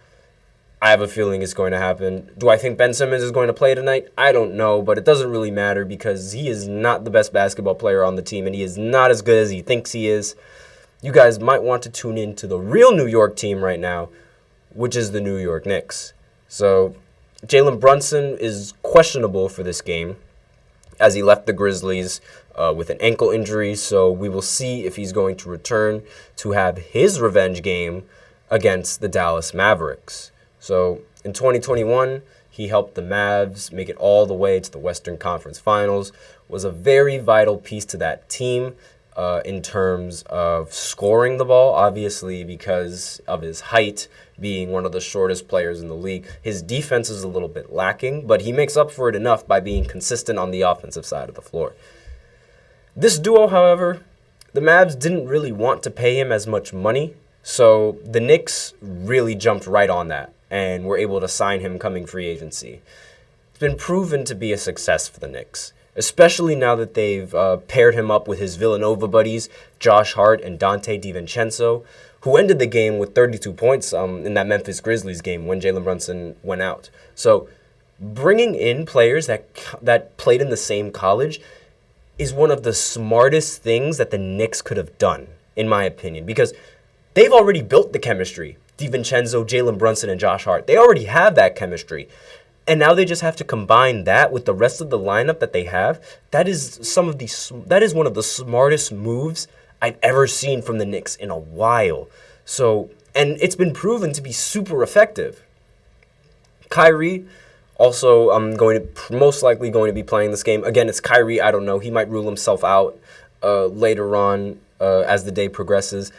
I have a feeling it's going to happen. Do I think Ben Simmons is going to play tonight? I don't know, but it doesn't really matter because he is not the best basketball player on the team, and he is not as good as he thinks he is. You guys might want to tune in to the real New York team right now, which is the New York Knicks. So Jalen Brunson is questionable for this game as he left the Grizzlies with an ankle injury, so we will see if he's going to return to have his revenge game against the Dallas Mavericks. So in 2021, he helped the Mavs make it all the way to the Western Conference Finals, was a very vital piece to that team in terms of scoring the ball, obviously because of his height being one of the shortest players in the league. His defense is a little bit lacking, but he makes up for it enough by being consistent on the offensive side of the floor. This duo, however, the Mavs didn't really want to pay him as much money, so the Knicks really jumped right on that and were able to sign him coming free agency. It's been proven to be a success for the Knicks, especially now that they've paired him up with his Villanova buddies, Josh Hart and Dante DiVincenzo, who ended the game with 32 points in that Memphis Grizzlies game when Jalen Brunson went out. So bringing in players that played in the same college is one of the smartest things that the Knicks could have done, in my opinion, because they've already built the chemistry. DiVincenzo, Jalen Brunson, and Josh Hart. They already have that chemistry. And now they just have to combine that with the rest of the lineup that they have. That is one of the smartest moves I've ever seen from the Knicks in a while. So, and it's been proven to be super effective. Kyrie also most likely going to be playing this game. Again, it's Kyrie. I don't know. He might rule himself out later on as the day progresses.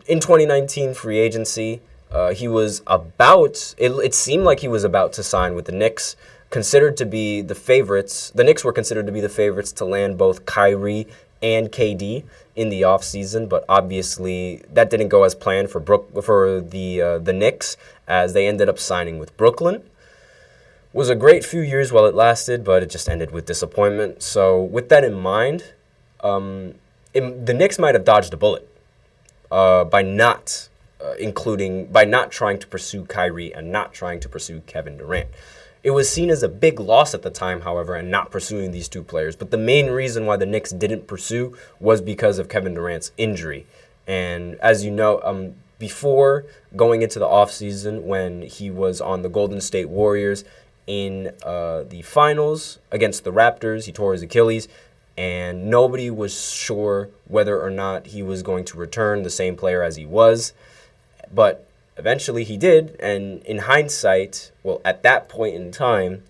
In 2019 free agency, he was it seemed like he was about to sign with the Knicks, considered to be the favorites. The Knicks were considered to be the favorites to land both Kyrie and KD in the offseason, but obviously that didn't go as planned for the Knicks, as they ended up signing with Brooklyn. Was a great few years while it lasted, but it just ended with disappointment. So with that in mind, the Knicks might have dodged a bullet by not trying to pursue Kyrie and not trying to pursue Kevin Durant. It was seen as a big loss at the time, however, and not pursuing these two players. But the main reason why the Knicks didn't pursue was because of Kevin Durant's injury. And as you know, before going into the offseason, when he was on the Golden State Warriors in the finals against the Raptors, he tore his Achilles, and nobody was sure whether or not he was going to return the same player as he was. But eventually he did, and in hindsight, well, at that point in time,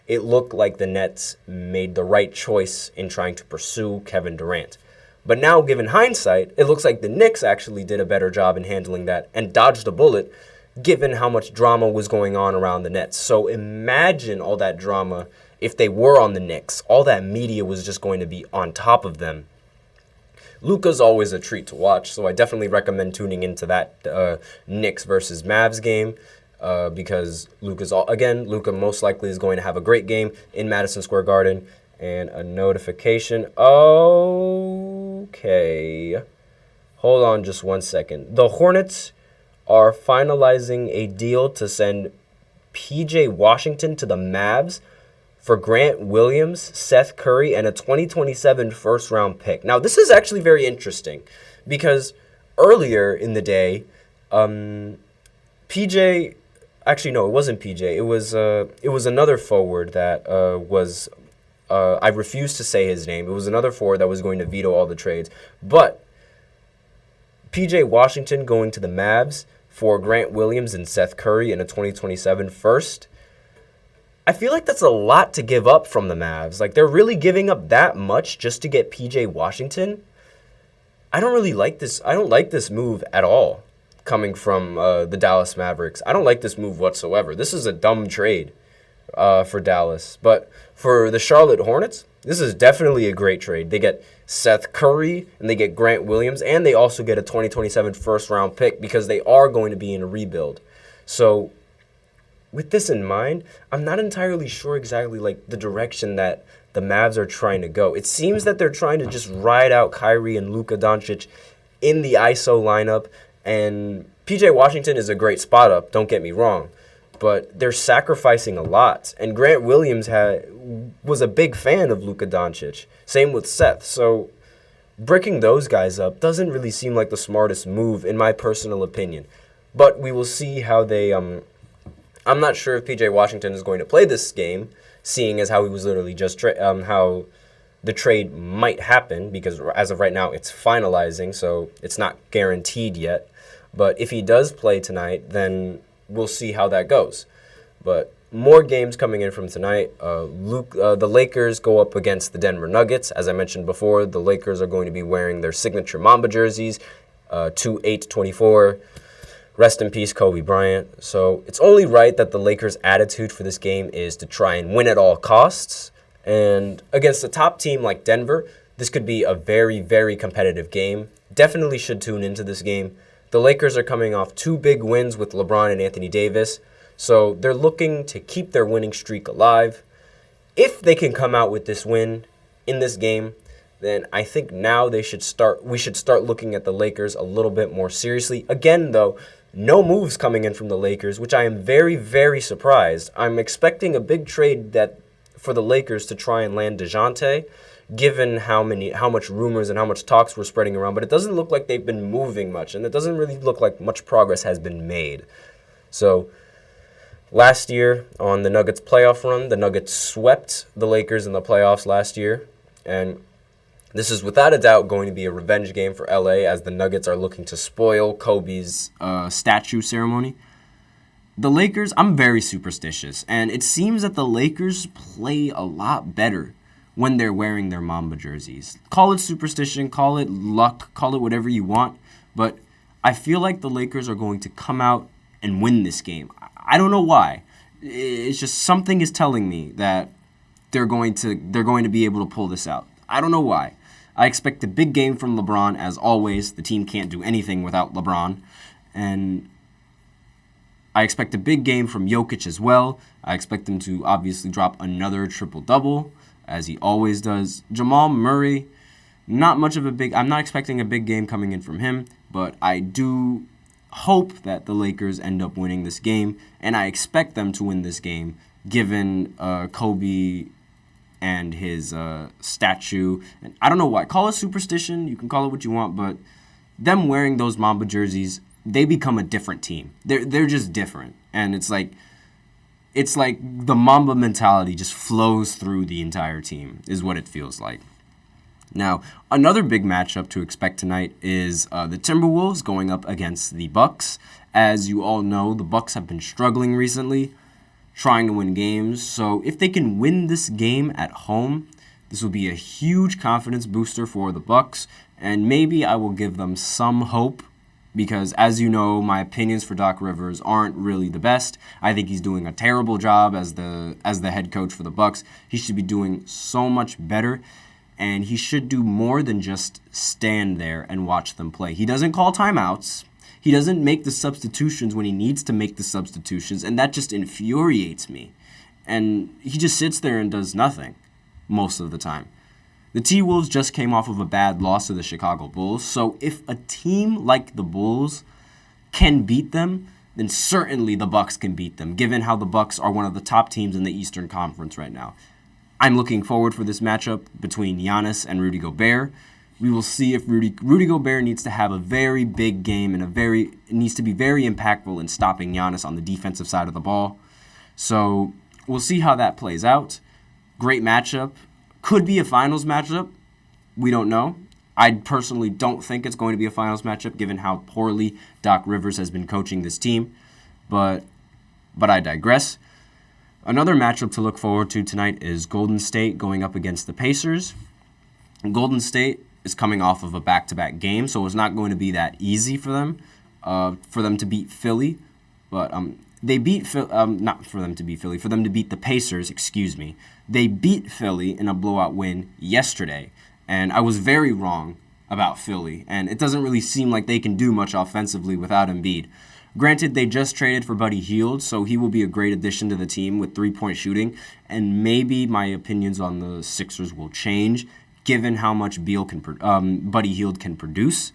it looked like the Nets made the right choice in trying to pursue Kevin Durant. But now, given hindsight, it looks like the Knicks actually did a better job in handling that and dodged a bullet, given how much drama was going on around the Nets. So imagine all that drama if they were on the Knicks. All that media was just going to be on top of them. Luka's always a treat to watch, so I definitely recommend tuning into that Knicks versus Mavs game. because Luka most likely is going to have a great game in Madison Square Garden. And a notification. Okay. Hold on just 1 second. The Hornets are finalizing a deal to send P.J. Washington to the Mavs for Grant Williams, Seth Curry, and a 2027 first-round pick. Now, this is actually very interesting because earlier in the day, PJ... Actually, no, it wasn't PJ. It was another forward that was... I refuse to say his name. It was another forward that was going to veto all the trades. But P.J. Washington going to the Mavs for Grant Williams and Seth Curry in a 2027 first. I feel like that's a lot to give up from the Mavs. Like, they're really giving up that much just to get P.J. Washington? I don't really like this. I don't like this move at all coming from the Dallas Mavericks. I don't like this move whatsoever. This is a dumb trade for Dallas. But for the Charlotte Hornets, this is definitely a great trade. They get Seth Curry, and they get Grant Williams, and they also get a 2027 first-round pick because they are going to be in a rebuild. So with this in mind, I'm not entirely sure exactly like the direction that the Mavs are trying to go. It seems that they're trying to just ride out Kyrie and Luka Doncic in the ISO lineup, and PJ Washington is a great spot up, don't get me wrong, but they're sacrificing a lot. And Grant Williams was a big fan of Luka Doncic. Same with Seth. So breaking those guys up doesn't really seem like the smartest move, in my personal opinion. But we will see how they... I'm not sure if PJ Washington is going to play this game, seeing as how he was literally just how the trade might happen, because as of right now it's finalizing, so it's not guaranteed yet. But if he does play tonight, then we'll see how that goes. But more games coming in from tonight. The Lakers go up against the Denver Nuggets. As I mentioned before, the Lakers are going to be wearing their signature Mamba jerseys, 2/8/24. Rest in peace, Kobe Bryant. So it's only right that the Lakers' attitude for this game is to try and win at all costs. And against a top team like Denver, this could be a very, very competitive game. Definitely should tune into this game. The Lakers are coming off 2 big wins with LeBron and Anthony Davis. So they're looking to keep their winning streak alive. If they can come out with this win in this game, then I think now we should start looking at the Lakers a little bit more seriously. Again, though, no moves coming in from the Lakers, which I am very, very surprised. I'm expecting a big trade for the Lakers to try and land DeJounte, given how much rumors and how much talks were spreading around. But it doesn't look like they've been moving much, and it doesn't really look like much progress has been made. So last year on the Nuggets playoff run, the Nuggets swept the Lakers in the playoffs last year, and this is without a doubt going to be a revenge game for LA, as the Nuggets are looking to spoil Kobe's statue ceremony. The Lakers, I'm very superstitious, and it seems that the Lakers play a lot better when they're wearing their Mamba jerseys. Call it superstition, call it luck, call it whatever you want, but I feel like the Lakers are going to come out and win this game. I don't know why. It's just something is telling me that they're going to be able to pull this out. I don't know why. I expect a big game from LeBron, as always. The team can't do anything without LeBron. And I expect a big game from Jokic as well. I expect him to obviously drop another triple-double, as he always does. Jamal Murray, I'm not expecting a big game coming in from him, but I do hope that the Lakers end up winning this game, and I expect them to win this game, given Kobe and his statue. And I don't know why. Call it superstition. You can call it what you want, but them wearing those Mamba jerseys, they become a different team. They're just different, and it's like the Mamba mentality just flows through the entire team, is what it feels like. Now, another big matchup to expect tonight is the Timberwolves going up against the Bucks. As you all know, the Bucks have been struggling recently, trying to win games. So if they can win this game at home, this will be a huge confidence booster for the Bucks, and maybe I will give them some hope, because as you know, my opinions for Doc Rivers aren't really the best. I think he's doing a terrible job as the head coach for the Bucks. He should be doing so much better, and he should do more than just stand there and watch them play. He doesn't call timeouts. He doesn't make the substitutions when he needs to make the substitutions, and that just infuriates me. And he just sits there and does nothing most of the time. The T-Wolves just came off of a bad loss to the Chicago Bulls, so if a team like the Bulls can beat them, then certainly the Bucks can beat them, given how the Bucks are one of the top teams in the Eastern Conference right now. I'm looking forward for this matchup between Giannis and Rudy Gobert. We will see if Rudy Gobert needs to have a very big game and it needs to be very impactful in stopping Giannis on the defensive side of the ball. So we'll see how that plays out. Great matchup. Could be a finals matchup. We don't know. I personally don't think it's going to be a finals matchup given how poorly Doc Rivers has been coaching this team. But I digress. Another matchup to look forward to tonight is Golden State going up against the Pacers. Golden State is coming off of a back-to-back game, so it's not going to be that easy for them to beat Philly. But they beat not for them to beat Philly, for them to beat the Pacers, excuse me. They beat Philly in a blowout win yesterday, and I was very wrong about Philly, and it doesn't really seem like they can do much offensively without Embiid. Granted, they just traded for Buddy Hield, so he will be a great addition to the team with three-point shooting, and maybe my opinions on the Sixers will change, given how much Buddy Hield can produce.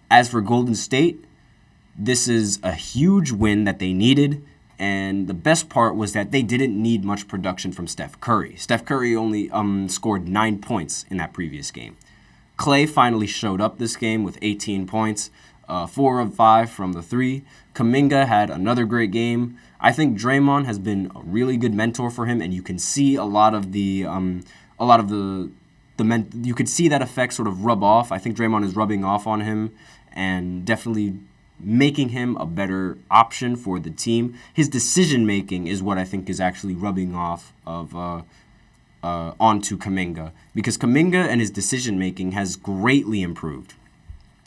As for Golden State, this is a huge win that they needed, and the best part was that they didn't need much production from Steph Curry. Steph Curry only scored 9 points in that previous game. Klay finally showed up this game with 18 points, 4 of 5 from the 3. Kuminga had another great game. I think Draymond has been a really good mentor for him, and you can see you could see that effect sort of rub off. I think Draymond is rubbing off on him and definitely making him a better option for the team. His decision-making is what I think is actually rubbing off onto Kuminga, because Kuminga and his decision-making has greatly improved,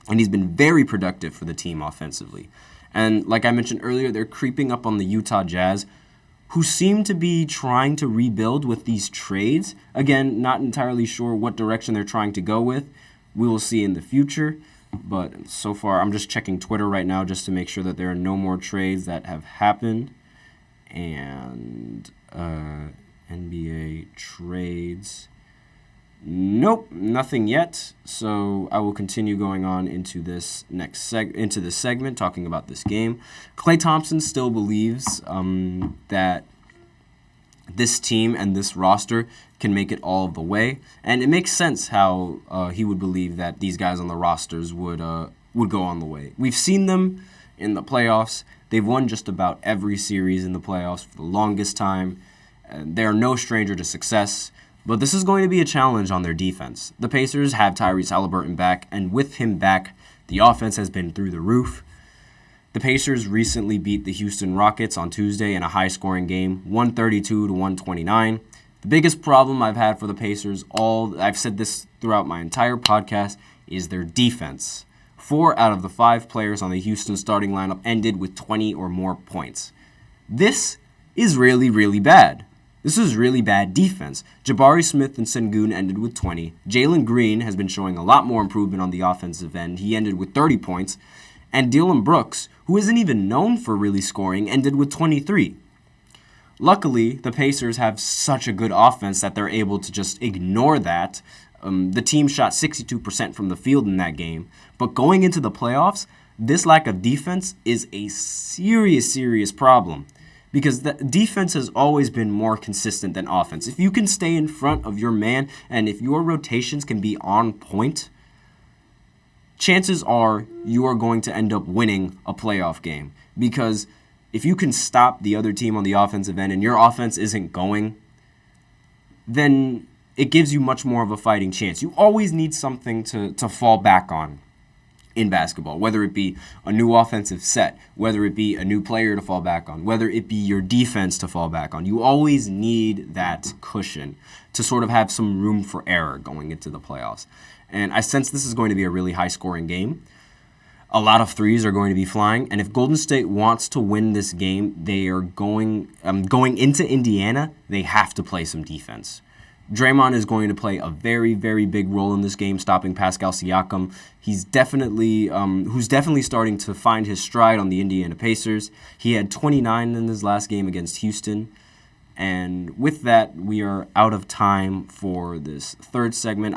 and he's been very productive for the team offensively. And like I mentioned earlier, they're creeping up on the Utah Jazz, who seem to be trying to rebuild with these trades. Again, not entirely sure what direction they're trying to go with. We will see in the future. But so far, I'm just checking Twitter right now just to make sure that there are no more trades that have happened. And NBA trades. Nope, nothing yet. So I will continue going on into this segment, talking about this game. Klay Thompson still believes that this team and this roster can make it all the way, and it makes sense how he would believe that these guys on the rosters would go on the way. We've seen them in the playoffs. They've won just about every series in the playoffs for the longest time. They are no stranger to success, but this is going to be a challenge on their defense. The Pacers have Tyrese Haliburton back, and with him back, the offense has been through the roof. The Pacers recently beat the Houston Rockets on Tuesday in a high-scoring game, 132-129. The biggest problem I've had for the Pacers, I've said this throughout my entire podcast, is their defense. 4 out of the 5 players on the Houston starting lineup ended with 20 or more points. This is really, really bad. This is really bad defense. Jabari Smith and Sengun ended with 20. Jalen Green has been showing a lot more improvement on the offensive end. He ended with 30 points. And Dillon Brooks, who isn't even known for really scoring, ended with 23. Luckily, the Pacers have such a good offense that they're able to just ignore that. The team shot 62% from the field in that game. But going into the playoffs, this lack of defense is a serious, serious problem, because the defense has always been more consistent than offense. If you can stay in front of your man and if your rotations can be on point, chances are you are going to end up winning a playoff game. Because if you can stop the other team on the offensive end and your offense isn't going, then it gives you much more of a fighting chance. You always need something to fall back on in basketball, whether it be a new offensive set, whether it be a new player to fall back on, whether it be your defense to fall back on. You always need that cushion to sort of have some room for error going into the playoffs. And I sense this is going to be a really high-scoring game. A lot of threes are going to be flying, and if Golden State wants to win this game, they are going into Indiana, they have to play some defense. Draymond is going to play a very, very big role in this game, stopping Pascal Siakam. He's definitely, who's definitely starting to find his stride on the Indiana Pacers. He had 29 in his last game against Houston. And with that, we are out of time for this third segment.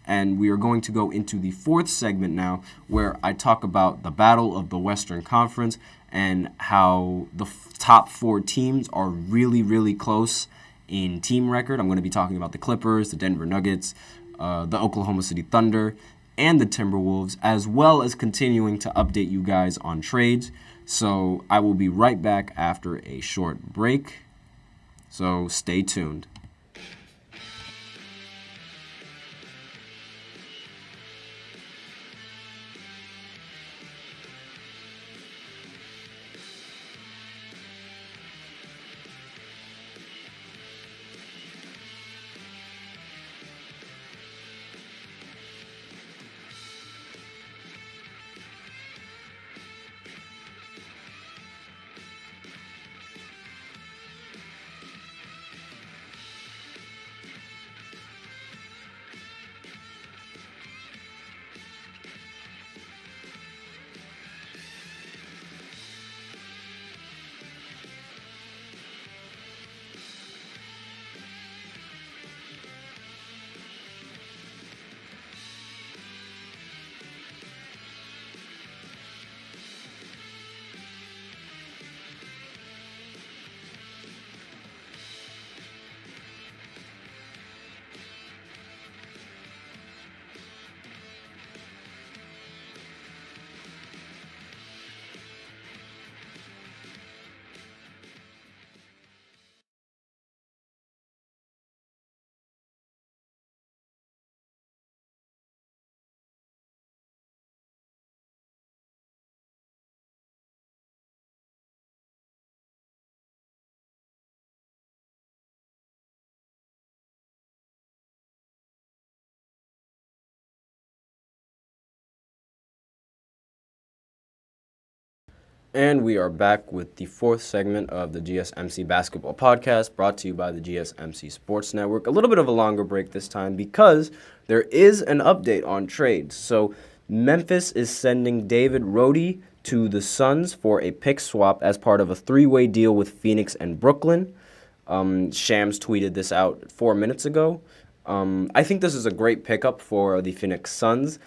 And we are going to go into the fourth segment now, where I talk about the battle of the Western Conference and how the top 4 teams are really, really close in team record. I'm going to be talking about the Clippers, the Denver Nuggets, the Oklahoma City Thunder, and the Timberwolves, as well as continuing to update you guys on trades. So I will be right back after a short break. So stay tuned. And we are back with the fourth segment of the GSMC Basketball Podcast, brought to you by the GSMC Sports Network. A little bit of a longer break this time because there is an update on trades. So Memphis is sending David Roddy to the Suns for a pick swap as part of a 3-way deal with Phoenix and Brooklyn. Shams tweeted this out 4 minutes ago. I think this is a great pickup for the Phoenix Suns.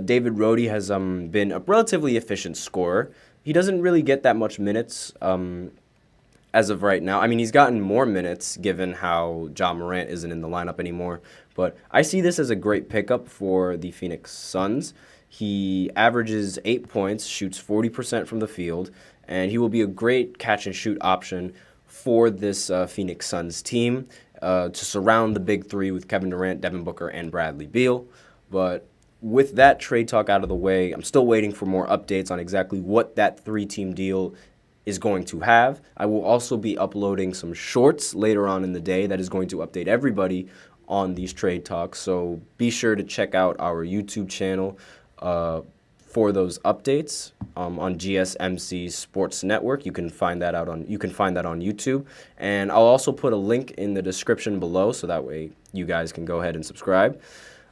David Roddy has been a relatively efficient scorer. He doesn't really get that much minutes as of right now. I mean, he's gotten more minutes given how Ja Morant isn't in the lineup anymore. But I see this as a great pickup for the Phoenix Suns. He averages 8 points, shoots 40% from the field, and he will be a great catch-and-shoot option for this Phoenix Suns team to surround the big three with Kevin Durant, Devin Booker, and Bradley Beal. But with that trade talk out of the way, I'm still waiting for more updates on exactly what that 3-team deal is going to have. I will also be uploading some shorts later on in the day that is going to update everybody on these trade talks. So be sure to check out our YouTube channel for those updates on GSMC Sports Network. You can find that on YouTube, and I'll also put a link in the description below so that way you guys can go ahead and subscribe.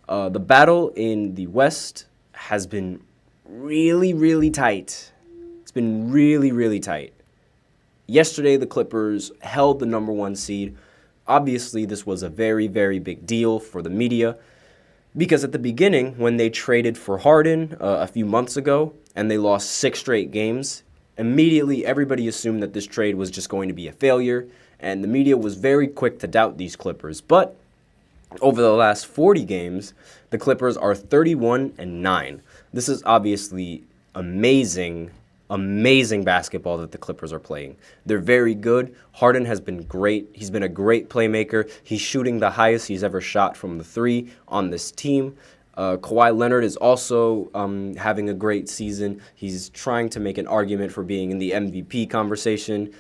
The battle in the West has been really, really tight. It's been really, really tight. Yesterday, the Clippers held the number 1 seed. Obviously, this was a very, very big deal for the media because at the beginning, when they traded for Harden a few months ago and they lost 6 straight games, immediately everybody assumed that this trade was just going to be a failure, and the media was very quick to doubt these Clippers. But over the last 40 games, the Clippers are 31-9. This is obviously amazing basketball that the Clippers are playing. They're very good. Harden has been great. He's been a great playmaker. He's shooting the highest he's ever shot from the 3 on this team. Kawhi Leonard is also having a great season. He's trying to make an argument for being in the MVP conversation.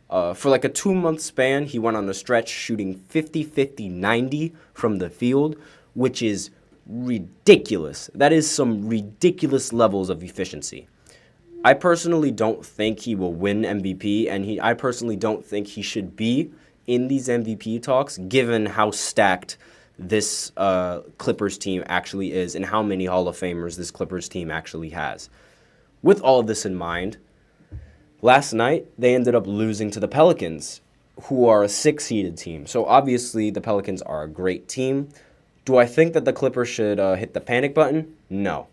For like a 2-month span, he went on a stretch shooting 50-50-90 from the field, which is ridiculous. That is some ridiculous levels of efficiency. I personally don't think he will win MVP, and I personally don't think he should be in these MVP talks, given how stacked this Clippers team actually is and how many Hall of Famers this Clippers team actually has. With all of this in mind, last night they ended up losing to the Pelicans, who are a 6-seeded team. So obviously the Pelicans are a great team. Do I think that the Clippers should hit the panic button? No.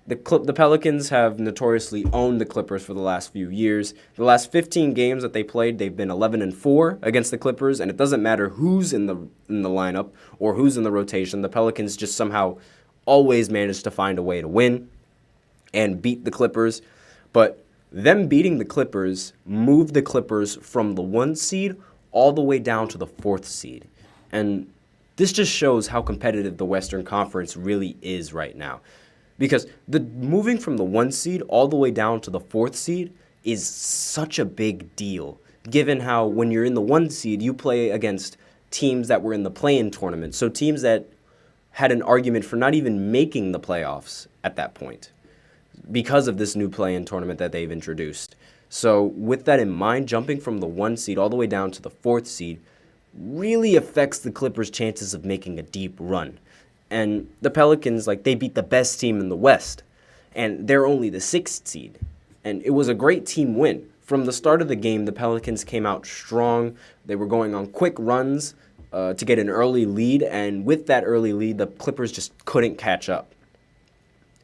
The Pelicans have notoriously owned the Clippers for the last few years. The last 15 games that they played, they've been 11-4 against the Clippers, and it doesn't matter who's in the lineup or who's in the rotation. The Pelicans just somehow always manage to find a way to win and beat the Clippers. But them beating the Clippers moved the Clippers from the 1 seed all the way down to the 4th seed. And this just shows how competitive the Western Conference really is right now. Because the moving from the 1 seed all the way down to the 4th seed is such a big deal, given how when you're in the 1 seed, you play against teams that were in the play-in tournament, so teams that had an argument for not even making the playoffs at that point because of this new play-in tournament that they've introduced. So with that in mind, jumping from the 1 seed all the way down to the 4th seed really affects the Clippers' chances of making a deep run. And the Pelicans, they beat the best team in the West, and they're only the 6th seed. And it was a great team win. From the start of the game, the Pelicans came out strong. They were going on quick runs to get an early lead, and with that early lead, the Clippers just couldn't catch up,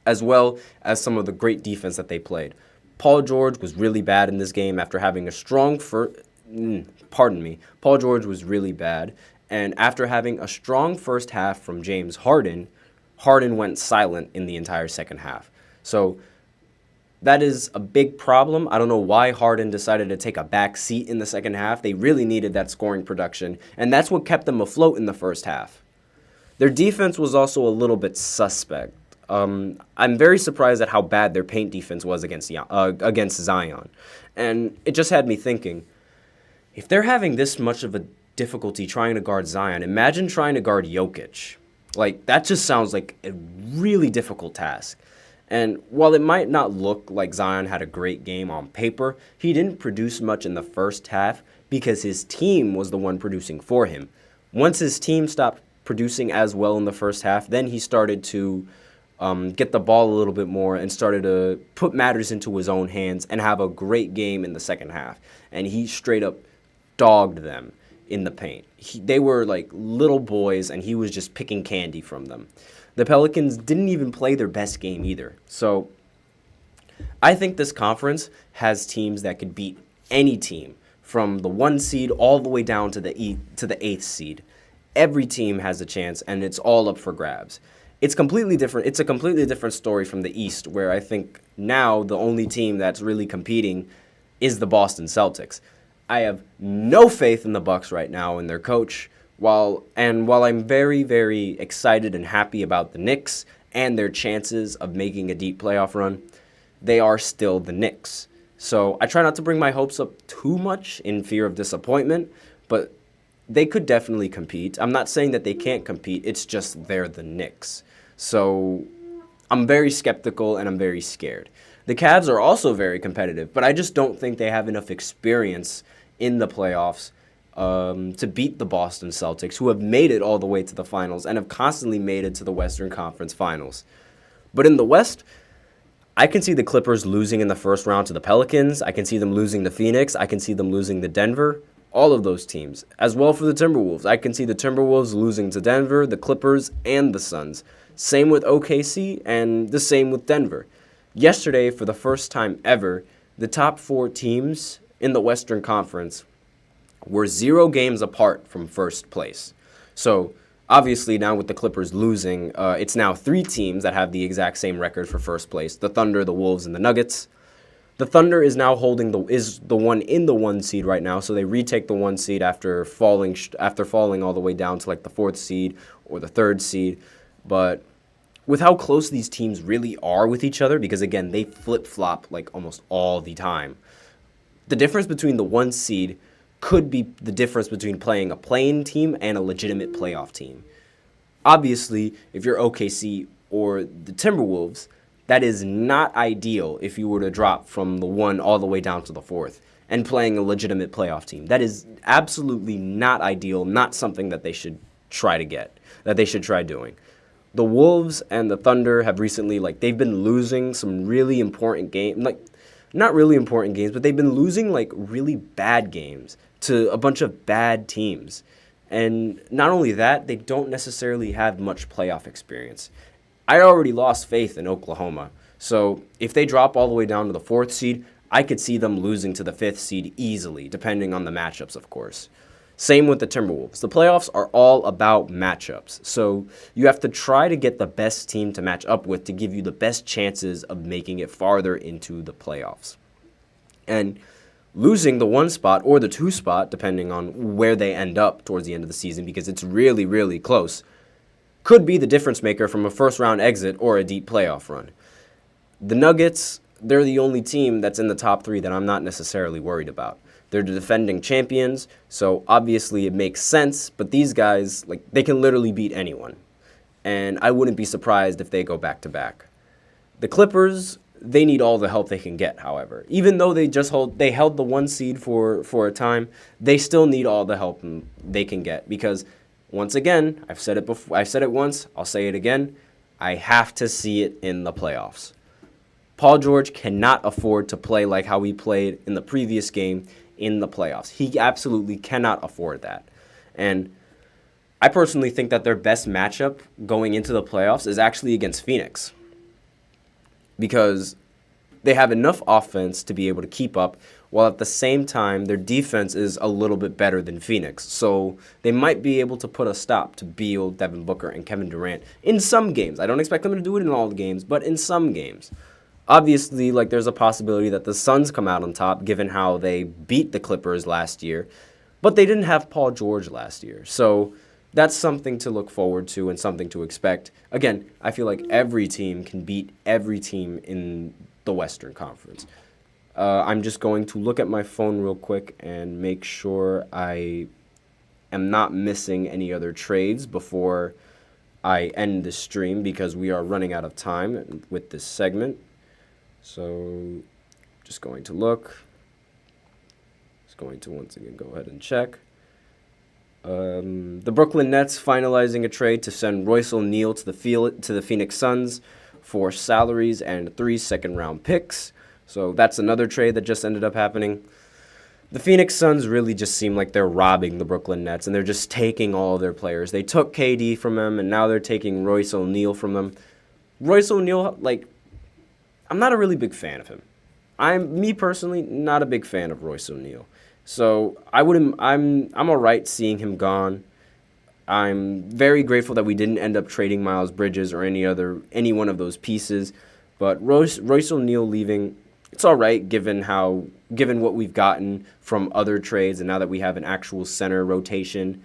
as well as some of the great defense that they played. Paul George was really bad in this game after having a strong Paul George was really bad. And after having a strong first half from James Harden, Harden went silent in the entire second half. So that is a big problem. I don't know why Harden decided to take a back seat in the second half. They really needed that scoring production, and that's what kept them afloat in the first half. Their defense was also a little bit suspect. I'm very surprised at how bad their paint defense was against Zion. And it just had me thinking, if they're having this much of a difficulty trying to guard Zion, imagine trying to guard Jokic. That just sounds like a really difficult task. And while it might not look like Zion had a great game on paper, he didn't produce much in the first half because his team was the one producing for him. Once his team stopped producing as well in the first half, then he started to get the ball a little bit more and started to put matters into his own hands and have a great game in the second half. And he straight up dogged them in the paint. They were like little boys, and he was just picking candy from them. The Pelicans didn't even play their best game either. So I think this conference has teams that could beat any team from the 1 seed all the way down to the 8th seed. Every team has a chance, and it's all up for grabs. It's completely different. It's a completely different story from the East, where I think now the only team that's really competing is the Boston Celtics. I have no faith in the Bucks right now and their coach. While I'm very, very excited and happy about the Knicks and their chances of making a deep playoff run, they are still the Knicks. So I try not to bring my hopes up too much in fear of disappointment, but they could definitely compete. I'm not saying that they can't compete. It's just they're the Knicks. So I'm very skeptical and I'm very scared. The Cavs are also very competitive, but I just don't think they have enough experience in the playoffs to beat the Boston Celtics, who have made it all the way to the finals and have constantly made it to the Western Conference Finals. But in the West, I can see the Clippers losing in the first round to the Pelicans. I can see them losing to Phoenix. I can see them losing to Denver. All of those teams. As well for the Timberwolves. I can see the Timberwolves losing to Denver, the Clippers, and the Suns. Same with OKC, and the same with Denver. Yesterday, for the first time ever, the top 4 teams in the Western Conference were 0 games apart from first place. So, obviously, now with the Clippers losing, it's now 3 teams that have the exact same record for first place. The Thunder, the Wolves, and the Nuggets. The Thunder is now holding the one in the 1 seed right now, so they retake the 1 seed after falling all the way down to like the 4th seed or the 3rd seed. But with how close these teams really are with each other, because again, they flip-flop like almost all the time, the difference between the 1 seed could be the difference between playing a play-in team and a legitimate playoff team. Obviously, if you're OKC or the Timberwolves, That is not ideal if you were to drop from the 1 all the way down to the 4th and playing a legitimate playoff team. That is absolutely not ideal, not something that they should try to get, that they should try doing. The Wolves and the Thunder have recently, they've been losing some really important games, not really important games, but they've been losing, really bad games to a bunch of bad teams. And not only that, they don't necessarily have much playoff experience. I already lost faith in Oklahoma. So if they drop all the way down to the 4th seed, I could see them losing to the 5th seed easily, depending on the matchups, of course. Same with the Timberwolves. The playoffs are all about matchups. So you have to try to get the best team to match up with to give you the best chances of making it farther into the playoffs. And losing the 1 spot or the 2 spot, depending on where they end up towards the end of the season, because it's really, really close, could be the difference maker from a first-round exit or a deep playoff run. The Nuggets, they're the only team that's in the top 3 that I'm not necessarily worried about. They're the defending champions, so obviously it makes sense, but these guys, they can literally beat anyone. And I wouldn't be surprised if they go back-to-back. The Clippers, they need all the help they can get, however. Even though they held the 1 seed for a time, they still need all the help they can get because, once again, I've said it before, I've said it once, I'll say it again, I have to see it in the playoffs. Paul George cannot afford to play like how he played in the previous game in the playoffs. He absolutely cannot afford that. And I personally think that their best matchup going into the playoffs is actually against Phoenix, because they have enough offense to be able to keep up, while at the same time their defense is a little bit better than Phoenix. So they might be able to put a stop to Beal, Devin Booker, and Kevin Durant in some games. I don't expect them to do it in all the games, but in some games. Obviously, there's a possibility that the Suns come out on top, given how they beat the Clippers last year, but they didn't have Paul George last year. So that's something to look forward to and something to expect. Again, I feel like every team can beat every team in the Western Conference. I'm just going to look at my phone real quick and make sure I am not missing any other trades before I end the stream, because we are running out of time with this segment. So just going to look. Just going to once again go ahead and check. The Brooklyn Nets finalizing a trade to send Royce O'Neal to the Phoenix Suns for salaries and 3 second-round picks. So that's another trade that just ended up happening. The Phoenix Suns really just seem like they're robbing the Brooklyn Nets, and they're just taking all of their players. They took KD from them, and now they're taking Royce O'Neal from them. Royce O'Neal, I'm not a really big fan of him. Me personally, not a big fan of Royce O'Neal. So I'm all right seeing him gone. I'm very grateful that we didn't end up trading Miles Bridges or any one of those pieces. But Royce O'Neal leaving, it's all right given what we've gotten from other trades, and now that we have an actual center rotation.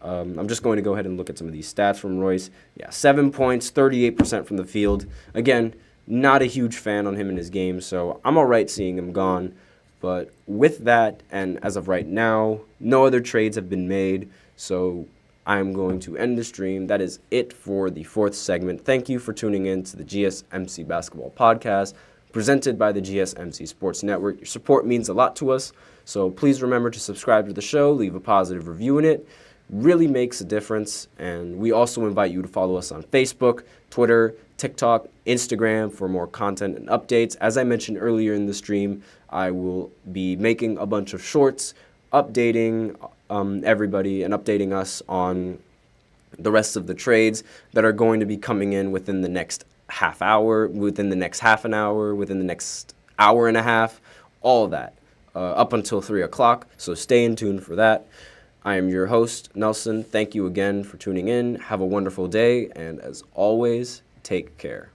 I'm just going to go ahead and look at some of these stats from Royce. Yeah, 7 points, 38% from the field. Again, not a huge fan on him in his game, so I'm all right seeing him gone. But with that, and as of right now, no other trades have been made, so I'm going to end the stream. That is it for the 4th segment. Thank you for tuning in to the GSMC Basketball Podcast, presented by the GSMC Sports Network. Your support means a lot to us, so please remember to subscribe to the show, leave a positive review in it. Really makes a difference. And we also invite you to follow us on Facebook, Twitter, TikTok, Instagram for more content and updates. As I mentioned earlier in the stream, I will be making a bunch of shorts, updating everybody and updating us on the rest of the trades that are going to be coming in within the next half hour, within the next half an hour, within the next hour and a half, all of that, up until 3 o'clock. So stay in tune for that. I am your host, Nelson. Thank you again for tuning in. Have a wonderful day, and as always, take care.